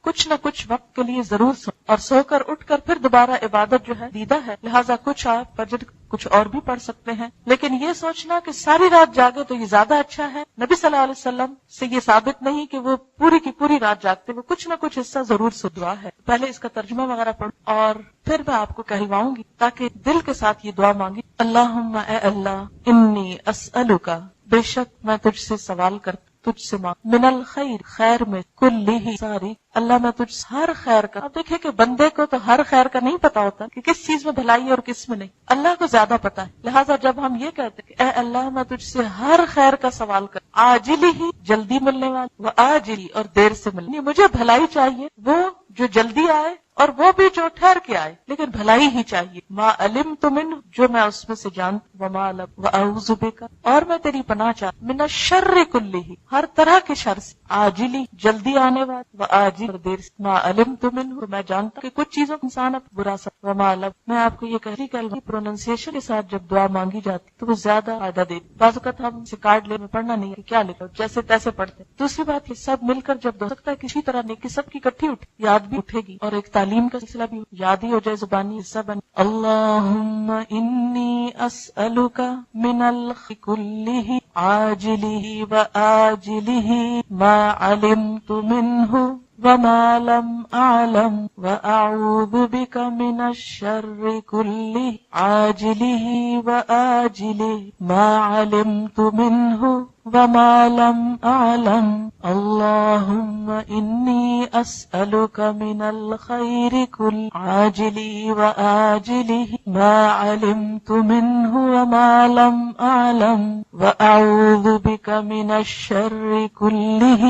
کچھ نہ کچھ وقت کے لیے ضرور سو، اور سو کر اٹھ کر پھر دوبارہ عبادت جو ہے دیدہ ہے، لہٰذا کچھ آپ فجر کچھ اور بھی پڑھ سکتے ہیں، لیکن یہ سوچنا کہ ساری رات جاگے تو یہ زیادہ اچھا ہے، نبی صلی اللہ علیہ وسلم سے یہ ثابت نہیں کہ وہ پوری کی پوری رات جاگتے، وہ کچھ نہ کچھ حصہ ضرور سو دعا ہے۔ پہلے اس کا ترجمہ وغیرہ پڑھوں اور پھر میں آپ کو کہلواؤں گی تاکہ دل کے ساتھ یہ دعا مانگی۔ اللہم اے اللہ، انی اسألک، بے شک میں تجھ سے سوال کرتا، تجھ سے مانگ، من الخیر، خیر میں، کلہ، ساری، اللہ میں تجھ سے ہر خیر کا۔ اب دیکھیں کہ بندے کو تو ہر خیر کا نہیں پتا ہوتا کہ کس چیز میں بھلائی ہے اور کس میں نہیں، اللہ کو زیادہ پتا ہے۔ لہٰذا جب ہم یہ کہتے ہیں کہ اے اللہ میں تجھ سے ہر خیر کا سوال کر، عاجلی ہی، جلدی ملنے والی، و آجلی، اور دیر سے ملنے، مجھے بھلائی چاہیے، وہ جو جلدی آئے اور وہ بھی جو ٹھہر کے آئے، لیکن بھلائی ہی چاہیے۔ ما علمت منہ، جو میں اس میں سے جانتا، وما لم، واعوذ بک، اور میں تیری پناہ چاہتا، من الشر کلہ، ہر طرح کے شر سے، عاجلی، جلدی آنے والی، وآجل، دیر سے، ما علمت منہ، میں جانتا کہ کچھ چیزوں انسان اب برا سکتا، وما لم، میں آپ کو یہ کہہ رہی کہ پروننسیشن کے ساتھ جب دعا مانگی جاتی تو وہ زیادہ فائدہ دیتی۔ بعض اوقات ہم سے کارڈ لے میں پڑھنا نہیں ہے کیا لکھا، جیسے تیسے پڑھتے۔ دوسری بات یہ سب مل کر جب ہو سکتا ہے کسی طرح نیکی سب کی اکٹھی اٹھے، یاد بھی اٹھے گی اور ایک تعلیم تعلیم کا سلسلہ بھی یاد ہی ہو جائے، زبانی حصہ بنے. اللہم انی اسألک من الخیر کلہ عاجلہ و آجلہ ما علمت منہ وما لم أعلم وأعوذ بك من الشر كله عاجله وآجله ما علمت منه وما لم أعلم اللهم إني أسألك من الخير كله عاجله وآجله ما علمت منه وما لم أعلم وأعوذ بك من الشر كله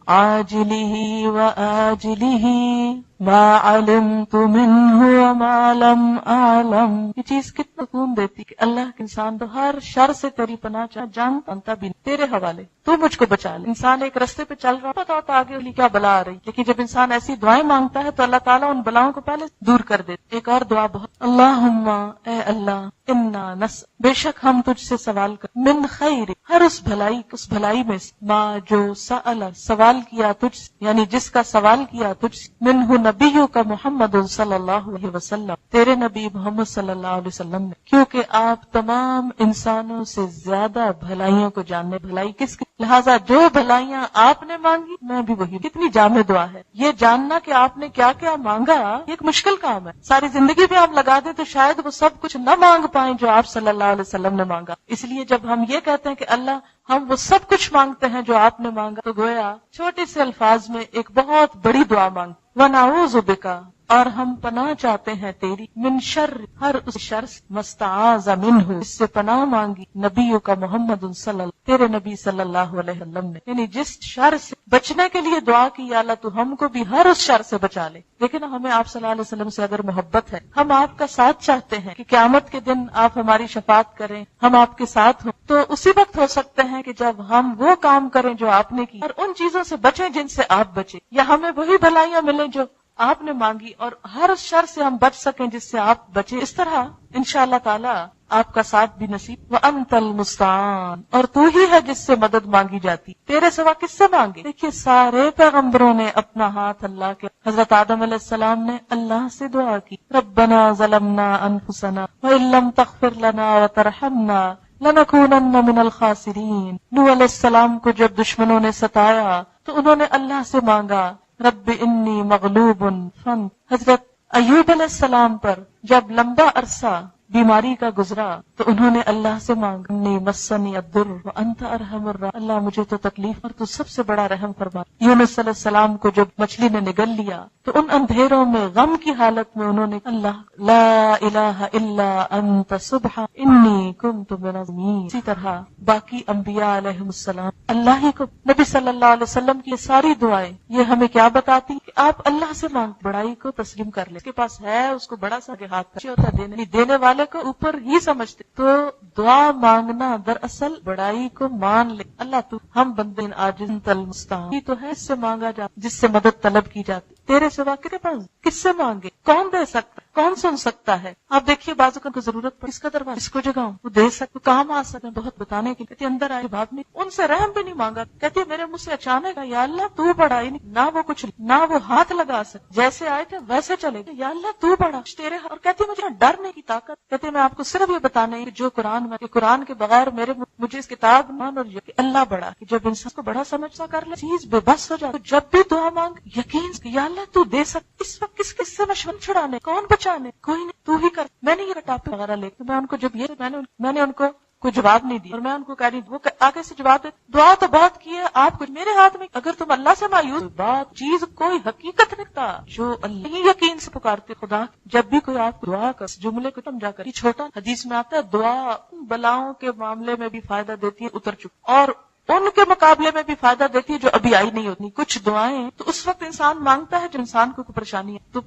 عاجلہ و آجلہ ما علمت منہ وما لم اعلم. یہ چیز کتنا سکون دیتی کہ اللہ کے انسان تو ہر شر سے تیری پناہ چاہ، جانتا بھی نہیں، تیرے حوالے، تو مجھ کو بچا لے. انسان ایک رستے پہ چل رہا پتا ہوتا آگے والی کیا بلا آ رہی، لیکن جب انسان ایسی دعائیں مانگتا ہے تو اللہ تعالیٰ ان بلاؤں کو پہلے دور کر دیتے. ایک اور دعا بہت، اللہم اے اللہ، انا نس بے شک ہم تجھ سے سوال کر، من خیر ہر اس بھلائی میں سے، ما جو سأل سوال کیا تجھ سے، یعنی جس کا سوال کیا تجھ سے، منہ نبیوں کا محمد صلی اللہ علیہ وسلم، تیرے نبی محمد صلی اللہ علیہ وسلم نے، کیونکہ آپ تمام انسانوں سے زیادہ بھلائیوں کو جاننے. بھلائی کس کی، لہٰذا جو بھلائیاں آپ نے مانگی میں بھی وہی. کتنی جامع دعا ہے یہ، جاننا کہ آپ نے کیا کیا مانگا یہ ایک مشکل کام ہے. ساری زندگی بھی آپ لگا دیں تو شاید وہ سب کچھ نہ مانگ پائیں جو آپ صلی اللہ علیہ وسلم نے مانگا. اس لیے جب ہم یہ کہتے ہیں کہ اللہ ہم وہ سب کچھ مانگتے ہیں جو آپ نے مانگا، تو گویا چھوٹے سے الفاظ میں ایک بہت بڑی دعا مانگ. وَنَعُوذُ بِكَ اور ہم پناہ چاہتے ہیں تیری، من شر ہر اس شر سے، مستعاذ منہ اس سے پناہ مانگی نبیوں کا محمد صلی اللہ تیرے نبی صلی اللہ علیہ وسلم نے، یعنی جس شر سے بچنے کے لیے دعا کی، یا اللہ تو ہم کو بھی ہر اس شر سے بچا لے. لیکن ہمیں آپ صلی اللہ علیہ وسلم سے اگر محبت ہے، ہم آپ کا ساتھ چاہتے ہیں کہ قیامت کے دن آپ ہماری شفاعت کریں، ہم آپ کے ساتھ ہوں، تو اسی وقت ہو سکتے ہیں کہ جب ہم وہ کام کریں جو آپ نے کی، اور ان چیزوں سے بچیں جن سے آپ بچے، یا ہمیں وہی بھلائیاں ملیں جو آپ نے مانگی، اور ہر شر سے ہم بچ سکیں جس سے آپ بچے. اس طرح انشاءاللہ تعالی آپ کا ساتھ بھی نصیب. وَأَنْتَ الْمُسْتَعَانُ اور تو ہی ہے جس سے مدد مانگی جاتی، تیرے سوا کس سے مانگے. دیکھیے سارے پیغمبروں نے اپنا ہاتھ اللہ کے، حضرت آدم علیہ السلام نے اللہ سے دعا کی، ربنا ظلمنا انفسنا وَإِن لَّمْ تَغْفِرْ لَنَا وَتَرْحَمْنَا لَنَكُونَنَّ مِنَ الْخَاسِرِينَ. نوح علیہ السلام کو جب دشمنوں نے ستایا تو انہوں نے اللہ سے مانگا، رب انی مغلوب فن. حضرت ایوب علیہ السلام پر جب لمبا عرصہ بیماری کا گزرا تو انہوں نے اللہ سے مانگا، انی مسنی الضر وانت ارحم الراحمین، اللہ مجھے تو تکلیف اور تو سب سے بڑا رحم فرما. یونس علیہ السلام کو جب مچھلی نے نگل لیا تو ان اندھیروں میں غم کی حالت میں انہوں نے اللہ لا الہ الا انت سبحان انی کنت من الظالمین. اسی طرح باقی انبیاء علیہم السلام اللہ ہی کو، نبی صلی اللہ علیہ وسلم کی ساری دعائیں یہ ہمیں کیا بتاتی کہ آپ اللہ سے مانگ، بڑائی کو تسلیم کر لیں. اس کے پاس ہے اس کو بڑا سا ہاتھ ہوتا ہے، دینے والے کو اوپر ہی سمجھتے. تو دعا مانگنا دراصل بڑائی کو مان لے. اللہ تو ہم بندے عاجز المستعان ہی تو ہے، اس سے مانگا جاتا جس سے مدد طلب کی جاتی. تیرے سوا کے پاس کس سے مانگے، کون دے سکتا، کون سن سکتا ہے. آپ دیکھیے بعض کو ضرورت پڑ، اس کا دروازہ اس کو جگاؤں، وہ دے سکتے، کام آ سکتے بہت بتانے کے. کہتی اندر آئے بات نہیں، ان سے رحم بھی نہیں مانگا. کہتی میرے منہ سے اچانک یا اللہ تو بڑا ہی نہیں، نہ وہ کچھ نہ وہ ہاتھ لگا سکتے، جیسے آئے تھے ویسے چلے گئے. یا اللہ تو بڑا تیرے. اور کہتی مجھے ڈرنے کی طاقت. کہتے میں آپ کو صرف یہ بتانا ہے جو قرآن میں، کہ قرآن کے بغیر مجھے اس کتاب مان، اور کہ اللہ بڑا، کہ جب انسان کو بڑا سمجھتا کر لے چیز بے بس ہو جاتا. جب بھی دعا مانگ یقین یا اللہ تو دے سکتا. اس وقت کس سے مشورہ چھڑانے، کون بچانے، کوئی نہیں، تو ہی کر. میں نے یہ ٹاپک وغیرہ لے کے میں ان کو جب یہ میں نے ان کو کوئی جواب نہیں دیا، اور میں ان کو کہہ رہی وہ آگے سے جواب دے. دعا تو بہت کی ہے آپ کو، میرے ہاتھ میں اگر تم اللہ سے مایوس بات چیز کوئی حقیقت نہیں تھا جو اللہ ہی یقین سے پکارتے خدا. جب بھی کوئی آپ کو دعا کر جملے کو سمجھا کر، چھوٹا حدیث میں آتا ہے دعا بلاؤں کے معاملے میں بھی فائدہ دیتی ہے اتر چکی، اور ان کے مقابلے میں بھی فائدہ دیتی ہے جو ابھی آئی نہیں ہوتی. کچھ دعائیں تو اس وقت انسان مانگتا ہے جو انسان کو پریشانی ہے، تو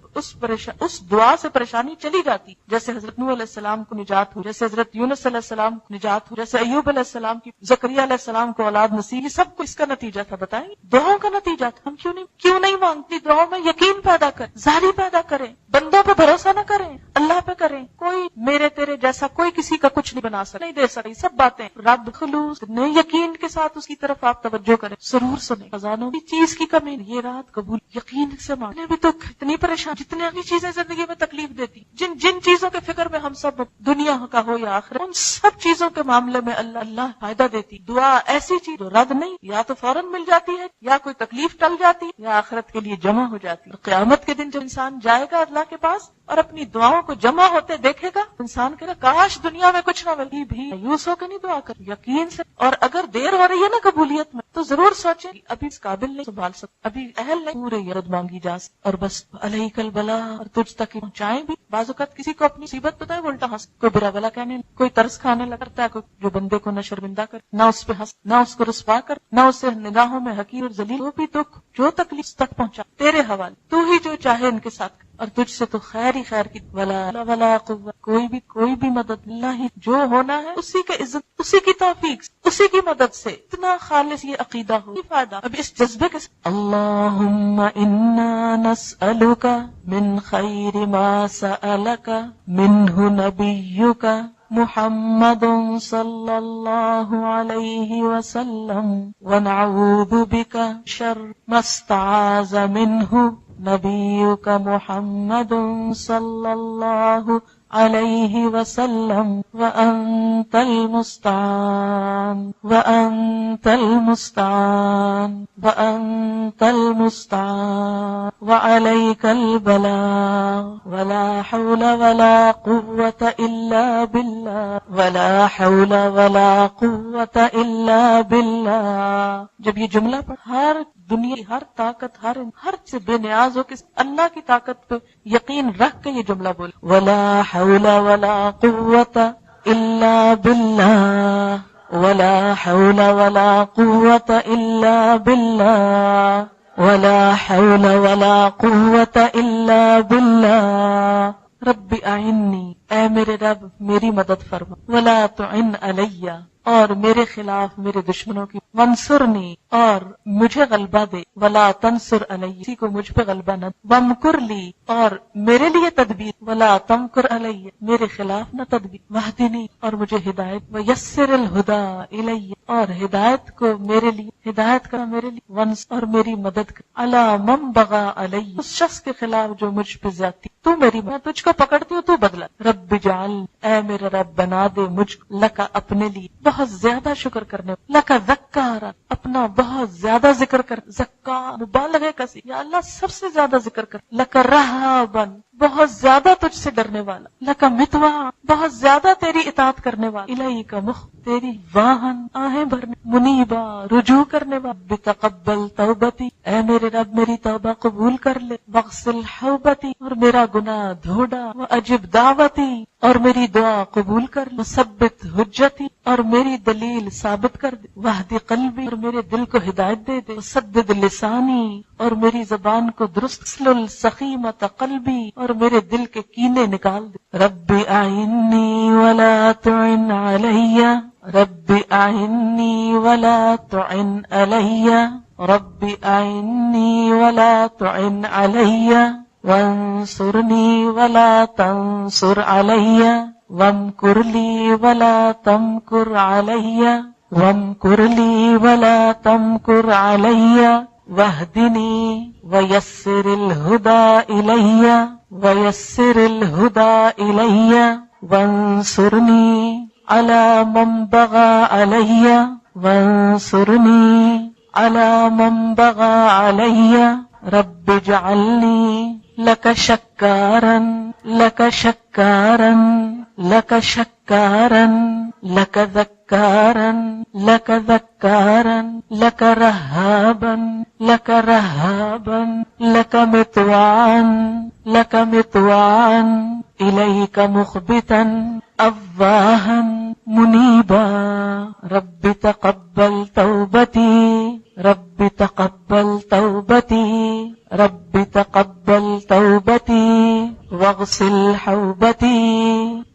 اس دعا سے پریشانی چلی جاتی. جیسے حضرت نوح علیہ السلام کو نجات ہو، جیسے حضرت یونس علیہ السلام کو نجات ہو، جیسے ایوب علیہ السلام کی، زکریا علیہ السلام کو اولاد نصیب. یہ سب کو اس کا نتیجہ تھا. بتائیں دعاؤں کا نتیجہ تھا. ہم کیوں نہیں مانگتی؟ دعاؤں میں یقین پیدا کریں، زاری پیدا کریں، بندوں پہ بھروسہ نہ کریں، اللہ پہ کریں. کوئی میرے تیرے جیسا کوئی کسی کا کچھ نہیں بنا سکتا، نہیں دے سکتا. سب باتیں رب خلوص نئے یقین کے ساتھ ساتھ اس کی طرف آپ توجہ کریں، ضرور سنیں، خزانوں کی چیز کی کمی نہیں، یہ رات قبول یقین سے مانیں۔ بھی تو اتنی پریشان، جتنے اگلی چیزیں زندگی میں تکلیف دیتی، جن چیزوں کے فکر میں ہم سب، دنیا کا ہو یا آخرت، ان سب چیزوں کے معاملے میں اللہ فائدہ دیتی۔ دعا ایسی چیز جو رد نہیں، یا تو فوراً مل جاتی ہے، یا کوئی تکلیف ٹل جاتی ہے، یا آخرت کے لیے جمع ہو جاتی ہے۔ قیامت کے دن جب انسان جائے گا اللہ کے پاس اور اپنی دعاؤں کو جمع ہوتے دیکھے گا، انسان کہے گا کاش دنیا میں کچھ نہ ملی بھی مایوس ہو کے نہیں دعا کر، یقین سے۔ اور اگر دیر ہو رہی ہے نا قبولیت میں تو ضرور سوچیں کہ ابھی اس قابل نہیں سنبھال سکتے، ابھی اہل نہیں، پورے یرد مانگی جا سکتے، اور بس علیک البلا، اور تجھ تک ہی پہنچائیں بھی۔ بعض اوقات کسی کو اپنی مصیبت پتہ ہے الٹا ہنس، کوئی برا بلا کہنے، کوئی ترس کھانے لگتا ہے، کوئی جو بندے کو نہ شرمندہ کر، نہ اس پہ ہنس، نہ اس کو رسوا کر، نہ اسے نگاہوں میں حقیر اور ذلیل، وہ بھی دکھ جو تکلیف تک پہنچا تیرے حوالے، تو ہی جو چاہے ان کے ساتھ، اور تجھ سے تو خیر ہی خیر کی، ولا قوت، کوئی بھی مدد اللہ ہی، جو ہونا ہے اسی کے عزت، اسی کی توفیق، اسی کی مدد سے، اتنا خالص یہ عقیدہ ہو فائدہ۔ اب اس جذبے کے ساتھ اللہم انا نسألک من خیر ما سألک منہ نبیک محمد صلی اللہ علیہ وسلم ونعوذ بک شر ما استعاذ منہ نبیک محمد صلی اللہ علیہ وسلم وانت المستعان وانت المستعان وانت المستعان وعلیک البلاغ ولا حول ولا قوة الا باللہ ولا حول ولا قوة الا باللہ۔ جب یہ جملہ پڑھ، ہر دنیا کی ہر طاقت، ہر سے بے نیاز ہو کہ اللہ کی طاقت پہ یقین رکھ کے یہ جملہ بول، ولا حول ولا قوة الا باللہ ولا حول ولا قوة الا باللہ ولا حول ولا قوة الا باللہ۔ رب اعنی، اے میرے رب میری مدد فرما، ولا تعن علی، اور میرے خلاف میرے دشمنوں کی، وانصرنی، اور مجھے غلبہ دے، ولا تنصر علی، کسی کو مجھ پہ غلبہ نہ دے، وامکر لی، اور میرے لیے تدبیر، ولا تمکر علی، میرے خلاف نہ تدبیر، واہدنی، اور مجھے ہدایت، ویسر الہدی الی، اور ہدایت کو میرے لیے، ہدایت کا میرے لیے، ونس، اور میری مدد کر، علی من بغى علی، اس شخص کے خلاف جو مجھ پہ زیادتی، تو میری، میں تجھ کو پکڑتی ہوں تو بدلا، رب جعل، اے میرے رب بنا دے مجھ لکا اپنے لیے بہت زیادہ شکر کرنے، لکا ذکارا، اپنا بہت زیادہ ذکر کر، زکا مبالغہ کا، یا اللہ سب سے زیادہ ذکر کر، لکا رہابن، بہت زیادہ تجھ سے ڈرنے والا، لکا متوا، بہت زیادہ تیری اطاعت کرنے والا، الیک مخ، تیری واہن، آہیں بھرنے، منیبا، رجوع کرنے والا، بتقبل توبتی، اے میرے رب میری توبہ قبول کر لے، واغسل حوبتی، اور میرا گناہ دھو ڈال، واجب دعوتی، اور میری دعا قبول کر لے، وثبت حجتی، اور میری دلیل ثابت کر دے، واہدی قلبی، اور میرے دل کو ہدایت دے دے، وسدد لسانی، اور میری زبان کو درست، اسلل سخیمت قلبی، اور میرے دل کے کینے نکال دے، رب اعنی ولا تعن علی، رب اعنی ولا تعن علی، رب اعنی ولا تعن علی، وانصرنی ولا تنصر علی، وامکر لی ولا تمکر علی، وامکر لی ولا تمکر علی، واہدنی ویسر الہدی الی، ویسر الہدی الی، وانصرنی علی من بغى علی، وانصرنی علی من بغى علی، رب اجعلنی لک شکارا لک شکارا لک شکارا لک ذکارا لک ذکارا لک رہابا لک رہابا لک مطواعا لک مطواعا الیک مخبتا اواہا منیبا، رب تقبل توبتی، رب تقبل توبتی، رب تقبل توبتی، واغسل حوبتی،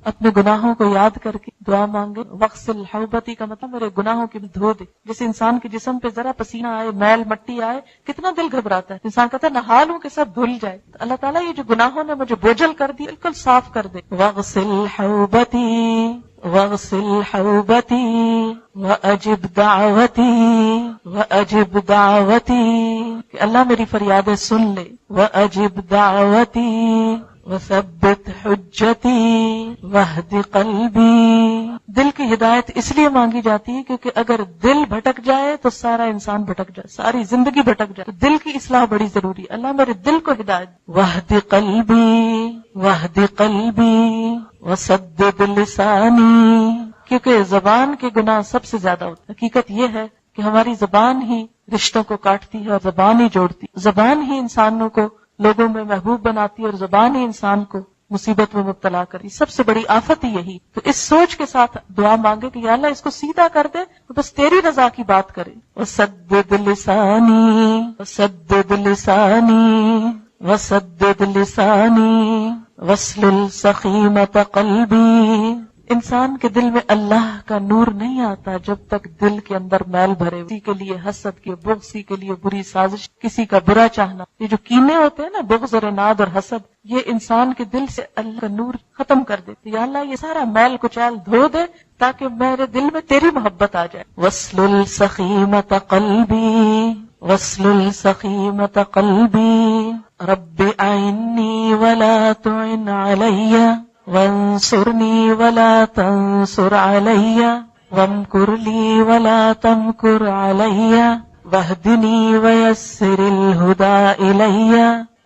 اپنے گناہوں کو یاد کر کے دعا مانگے، واغسل حوبتی کا مطلب میرے گناہوں کی دھو دے۔ جیسے انسان کے جسم پہ ذرا پسینہ آئے، میل مٹی آئے، کتنا دل گھبراتا ہے، انسان کہتا ہے نہا لوں کہ سب دھل جائے، اللہ تعالیٰ یہ جو گناہوں نے مجھے بوجھل کر دی بالکل صاف کر دے۔ واغسل حوبتی، واغسل حوبتی وأجب دعوتی وأجب دعوتی، کہ اللہ میری فریادیں سن لے، وأجب دعوتی وثبت حجتی واہد قلبی۔ دل کی ہدایت اس لیے مانگی جاتی ہے کیونکہ اگر دل بھٹک جائے تو سارا انسان بھٹک جائے، ساری زندگی بھٹک جائے، تو دل کی اصلاح بڑی ضروری ہے۔ اللہ میرے دل کو ہدایت، واہد قلبی واہد قلبی وسدد لسانی، کیونکہ زبان کے گناہ سب سے زیادہ ہوتے ہیں۔ حقیقت یہ ہے کہ ہماری زبان ہی رشتوں کو کاٹتی ہے اور زبان ہی جوڑتی، زبان ہی انسانوں کو لوگوں میں محبوب بناتی ہے اور زبان ہی انسان کو مصیبت میں مبتلا کرتی۔ سب سے بڑی آفت ہی یہی، تو اس سوچ کے ساتھ دعا مانگے کہ یا اللہ اس کو سیدھا کر دے تو بس تیری رضا کی بات کرے۔ وسدد لسانی وسدد لسانی وسدد لسانی واسلل سخیمۃ قلبی۔ انسان کے دل میں اللہ کا نور نہیں آتا جب تک دل کے اندر میل بھرے، کسی کے لیے حسد کے، بغض، کسی کے لیے بری سازش، کسی کا برا چاہنا، یہ جو کینے ہوتے ہیں نا، بغض اور عناد اور حسد، یہ انسان کے دل سے اللہ کا نور ختم کر دیتے۔ یا اللہ یہ سارا میل کچیل دھو دے تاکہ میرے دل میں تیری محبت آ جائے۔ واسلل سخیمۃ قلبی واسلل سخیمۃ قلبی رب اعنی ولا تعن علی وانصرنی ولا تنصر علی وامکر لی ولا تمکر علی واہدنی ویسر الہدی الی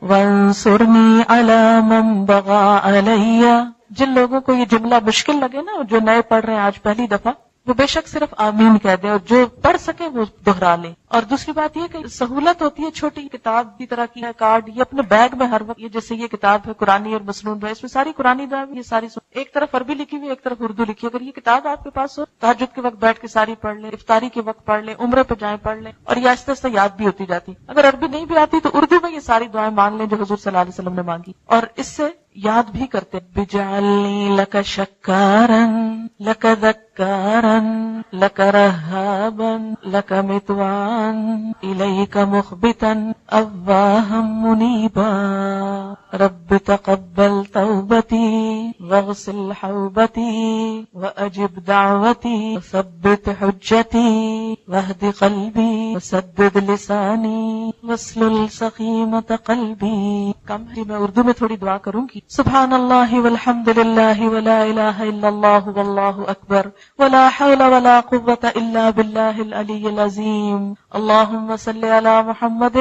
وانصرنی علی من بغی علی۔ جن لوگوں کو یہ جملہ مشکل لگے نا، جو نئے پڑھ رہے ہیں آج پہلی دفعہ، وہ بے شک صرف آمین کہہ دیں، اور جو پڑھ سکے وہ دہرا لیں۔ اور دوسری بات یہ کہ سہولت ہوتی ہے، چھوٹی کتاب کی طرح کی ہے، کارڈ، یہ اپنے بیگ میں ہر وقت، یہ جیسے یہ کتاب ہے قرآنی اور مسنون دعائیں، اس میں ساری قرآنی دعائیں، یہ ساری ایک طرف عربی لکھی ہوئی، ایک طرف اردو لکھی، اگر یہ کتاب آپ کے پاس ہو، تہجد کے وقت بیٹھ کے ساری پڑھ لیں، افطاری کے وقت پڑھ لیں، عمرے پہ جائیں پڑھ لیں، اور یہ آہستہ آہستہ یاد بھی ہوتی جاتی۔ اگر عربی نہیں بھی آتی تو اردو میں یہ ساری دعائیں مانگ لیں جو حضور صلی اللہ علیہ وسلم نے مانگی، اور اس سے یاد بھی کرتے۔ بجعلنی لک شکارا لک ذکارا لک رہابا لک مطواعا الیک مخبتا اواہا منیبا رب تقبل توبتی واغسل حوبتی واجب دعوتی وثبت حجتی واہد قلبی وسدد لسانی واسلل سخیمۃ قلبی۔ کم ہے، میں اردو میں تھوڑی دعا کروں گی۔ سبحان اللہ والحمد للہ ولا الہ الا اللہ واللہ اکبر ولا حول ولا قوة الا باللہ العلی العظیم۔ اللہم صل علی محمد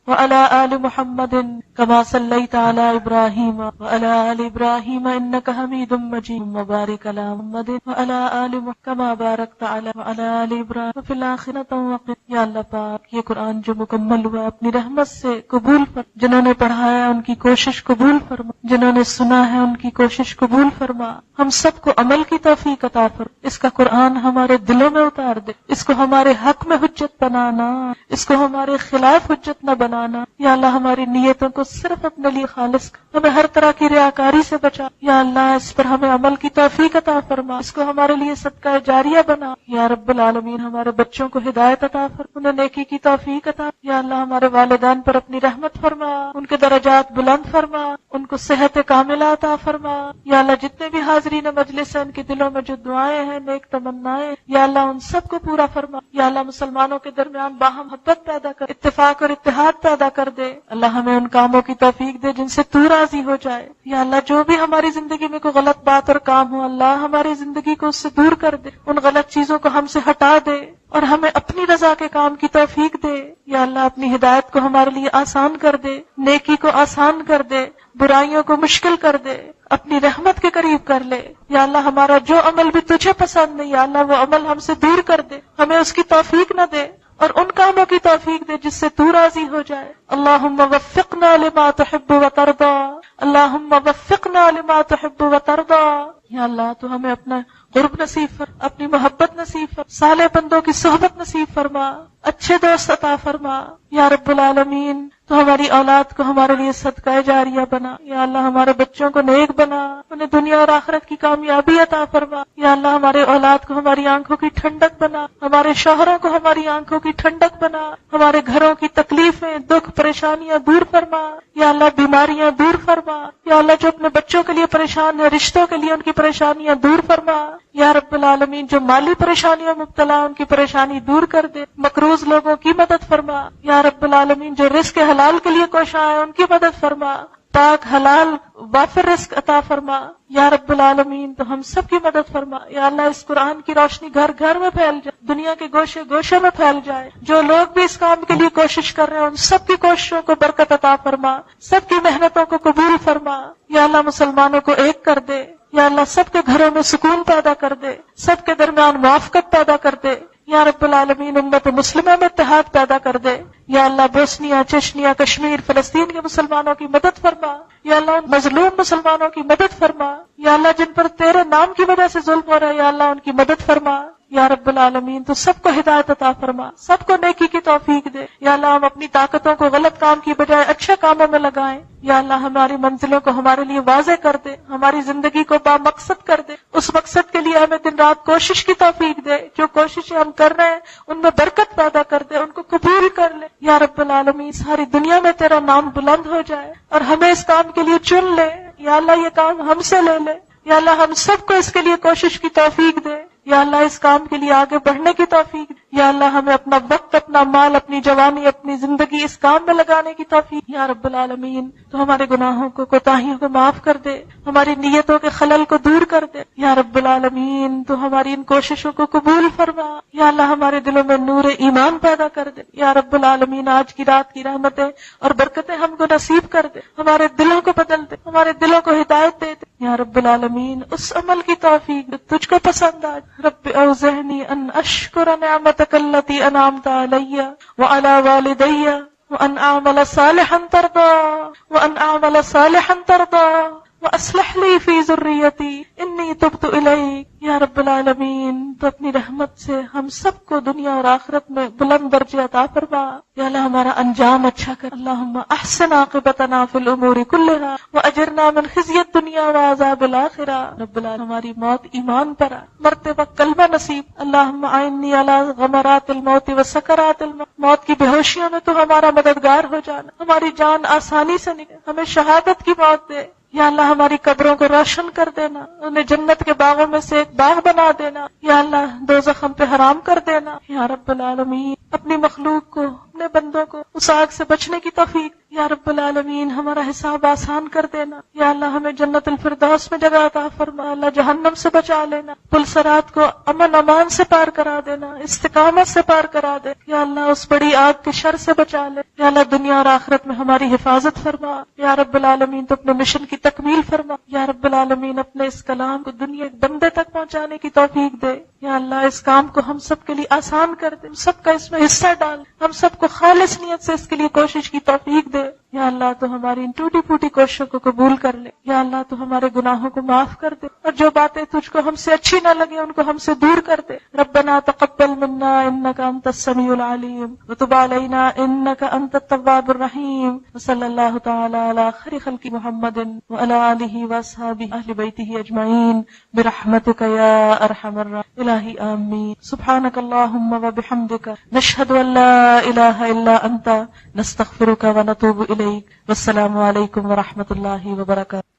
وعلی آل محمد کما صلیت علی ابراہیم وعلی آل ابراہیم انک حمید مجید، وبارک علی محمد وعلی آل محمد کما بارکت علی وعلی آل ابراہیم وفی الآخرۃ وقنا۔ یا اللہ پاک، یہ قرآن جو مکمل ہوا اپنی رحمت سے قبول فرما، جنہوں نے پڑھایا ان کی کوشش قبول فرما، جنہوں نے سنا ہے ان کی کوشش قبول فرما، ہم سب کو عمل کی توفیق عطا فرما۔ اس کا قرآن ہمارے دلوں میں اتار دے، اس کو ہمارے حق میں حجت بنانا، اس کو ہمارے خلاف حجت نہ بنانا۔ یا اللہ ہماری نیتوں کو صرف اپنے لیے خالص کر، ہمیں ہر طرح کی ریاکاری سے بچا۔ یا اللہ اس پر ہمیں عمل کی توفیق عطا فرما، اس کو ہمارے لیے صدقہ جاریہ بنا۔ یا رب العالمین ہمارے بچوں کو ہدایت عطا فرما، انہیں نیکی کی توفیق عطا۔ یا اللہ ہمارے والدین پر اپنی رحمت فرما، ان کے درجات بلند فرما، ان کو صحت کاملہ عطا فرما۔ یا اللہ جتنے بھی حاضرین مجلس ہیں، ان کے دلوں میں جو دعائیں ہیں، نیک تمنائیں، یا اللہ ان سب کو پورا فرما۔ یا اللہ مسلمانوں کے درمیان باہم محبت پیدا کر، اتفاق اور اتحاد پیدا کر دے۔ اللہ ہمیں ان کاموں کی توفیق دے جن سے تو راضی ہو جائے۔ یا اللہ جو بھی ہماری زندگی میں کوئی غلط بات اور کام ہو، اللہ ہماری زندگی کو اس سے دور کر دے، ان غلط چیزوں کو ہم سے ہٹا دے اور ہمیں اپنی رضا کے کام کی توفیق دے۔ یا اللہ اپنی ہدایت کو ہمارے لیے آسان کر دے، نیکی کو آسان کر دے، برائیوں کو مشکل کر دے، اپنی رحمت کے قریب کر لے۔ یا اللہ ہمارا جو عمل بھی تجھے پسند نہیں، یا اللہ وہ عمل ہم سے دور کر دے، ہمیں اس کی توفیق نہ دے، اور ان کاموں کی توفیق دے جس سے تو راضی ہو جائے۔ اللہم وفقنا لما تحب وترضى، اللہم وفقنا لما تحب وترضى۔ یا اللہ تو ہمیں اپنا قرب نصیب فرما، اپنی محبت نصیب فرما، صالح بندوں کی صحبت نصیب فرما، اچھے دوست عطا فرما۔ یا رب العالمین تو ہماری اولاد کو ہمارے لیے صدقہ جاریہ بنا۔ یا اللہ ہمارے بچوں کو نیک بنا، انہیں دنیا اور آخرت کی کامیابی عطا فرما۔ یا اللہ ہمارے اولاد کو ہماری آنکھوں کی ٹھنڈک بنا، ہمارے شوہروں کو ہماری آنکھوں کی ٹھنڈک بنا، ہمارے گھروں کی تکلیفیں، دکھ، پریشانیاں دور فرما۔ یا اللہ بیماریاں دور فرما۔ یا اللہ جو اپنے بچوں کے لیے پریشان ہے، رشتوں کے لیے ان کی پریشانیاں دور فرما۔ یا رب العالمین جو مالی پریشانیوں میں مبتلا ان کی پریشانی دور کر دے، مقروض لوگوں کی مدد فرما، یا رب العالمین جو رزق حلال کے لیے کوشاں ہیں ان کی مدد فرما، پاک حلال وافر رزق عطا فرما، یا رب العالمین تو ہم سب کی مدد فرما، یا اللہ اس قرآن کی روشنی گھر گھر میں پھیل جائے، دنیا کے گوشے گوشے میں پھیل جائے، جو لوگ بھی اس کام کے لیے کوشش کر رہے ہیں ان سب کی کوششوں کو برکت عطا فرما، سب کی محنتوں کو قبول فرما، یا اللہ مسلمانوں کو ایک کر دے، یا اللہ سب کے گھروں میں سکون پیدا کر دے، سب کے درمیان موافقت پیدا کر دے، یا رب العالمین امت مسلمہ میں اتحاد پیدا کر دے، یا اللہ بوسنیا، چچنیا، کشمیر، فلسطین کے مسلمانوں کی مدد فرما، یا اللہ ان مظلوم مسلمانوں کی مدد فرما، یا اللہ جن پر تیرے نام کی وجہ سے ظلم ہو رہا ہے یا اللہ ان کی مدد فرما، یا رب العالمین تو سب کو ہدایت عطا فرما، سب کو نیکی کی توفیق دے، یا اللہ ہم اپنی طاقتوں کو غلط کام کی بجائے اچھے کاموں میں لگائیں، یا اللہ ہماری منزلوں کو ہمارے لیے واضح کر دے، ہماری زندگی کو بامقصد کر دے، اس مقصد کے لیے ہمیں دن رات کوشش کی توفیق دے، جو کوششیں ہم کر رہے ہیں ان میں برکت پیدا کر دے، ان کو قبول کر لے، یا رب العالمین ساری دنیا میں تیرا نام بلند ہو جائے اور ہمیں اس کام کے لیے چن لے، یا اللہ یہ کام ہم سے لے لے، یا اللہ ہم سب کو اس کے لیے کوشش کی توفیق دے، یا اللہ اس کام کے لیے آگے بڑھنے کی توفیق دے، یا اللہ ہمیں اپنا وقت، اپنا مال، اپنی جوانی، اپنی زندگی اس کام میں لگانے کی توفیق، یا رب العالمین تو ہمارے گناہوں کو، کوتاہیوں کو معاف کر دے، ہماری نیتوں کے خلل کو دور کر دے، یا رب العالمین تو ہماری ان کوششوں کو قبول فرما، یا اللہ ہمارے دلوں میں نور ایمان پیدا کر دے، یا رب العالمین آج کی رات کی رحمتیں اور برکتیں ہم کو نصیب کر دے، ہمارے دلوں کو بدل دے، ہمارے دلوں کو ہدایت دے دے، یا رب العالمین اس عمل کی توفیق جو تجھ کو پسند آ، رب اوزعنی ان اشکر نعمتک التی انعمت علی وعلی والدی وان اعمل صالحا ترضى وَأَصْلِحْ لِي فِي ذُرِّيَّتِي إِنِّي تُبْتُ إِلَيْكَ، یا رب العالمین تو اپنی رحمت سے ہم سب کو دنیا اور آخرت میں بلند درجے عطا فرما، یا اللہ ہمارا انجام اچھا کر، اللہم احسن عاقبتنا فی الامور کلہا واجرنا من خزی الدنیا وعذاب الآخرہ، رب العالمین ہماری موت ایمان پر مرتے وقت کلمہ نصیب، اللہم اعنی علی غمرات الموت وسکرات الموت، موت کی بے ہوشیوں میں تو ہمارا مددگار ہو جانا، ہماری جان آسانی سے نکل، ہمیں شہادت کی موت دے، یا اللہ ہماری قبروں کو روشن کر دینا، انہیں جنت کے باغوں میں سے ایک باغ بنا دینا، یا اللہ دوزخ ہم پہ حرام کر دینا، یا رب العالمین اپنی مخلوق کو، اپنے بندوں کو اس آگ سے بچنے کی توفیق، یا رب العالمین ہمارا حساب آسان کر دینا، یا اللہ ہمیں جنت الفردوس میں جگہ عطا فرما، اللہ جہنم سے بچا لینا، پل صراط کو امن امان سے پار کرا دینا، استقامت سے پار کرا دے، یا اللہ اس بڑی آگ کے شر سے بچا لے، یا اللہ دنیا اور آخرت میں ہماری حفاظت فرما، یا رب العالمین تو اپنے مشن کی تکمیل فرما، یا رب العالمین اپنے اس کلام کو دنیا کے بندے تک پہنچانے کی توفیق دے، یا اللہ اس کام کو ہم سب کے لیے آسان کر دے، ہم سب کا اس میں حصہ ڈال، ہم سب کو خالص نیت سے اس کے لیے کوشش کی توفیق دے، یا اللہ تو ہماری ان ٹوٹی پھوٹی کوششوں کو قبول کر لے، یا اللہ تو ہمارے گناہوں کو معاف کر دے، اور جو باتیں تجھ کو ہم سے اچھی نہ لگے ان کو ہم سے دور کر دے، ربنا تقبل منا انک انت السمیع العلیم وتب علینا انک انت التواب الرحیم، وصلی اللہ تعالی علی خیر خلق محمد وعلی آلہ واصحابہ اہل بیتہ اجمعین برحمتک یا ارحم الراحمین، الہی آمین، سبحانک اللہم وبحمدک نشہد ان لا الہ الا انت نستغفرک ونتوب الیک، والسلام علیکم ورحمۃ اللہ وبرکاتہ۔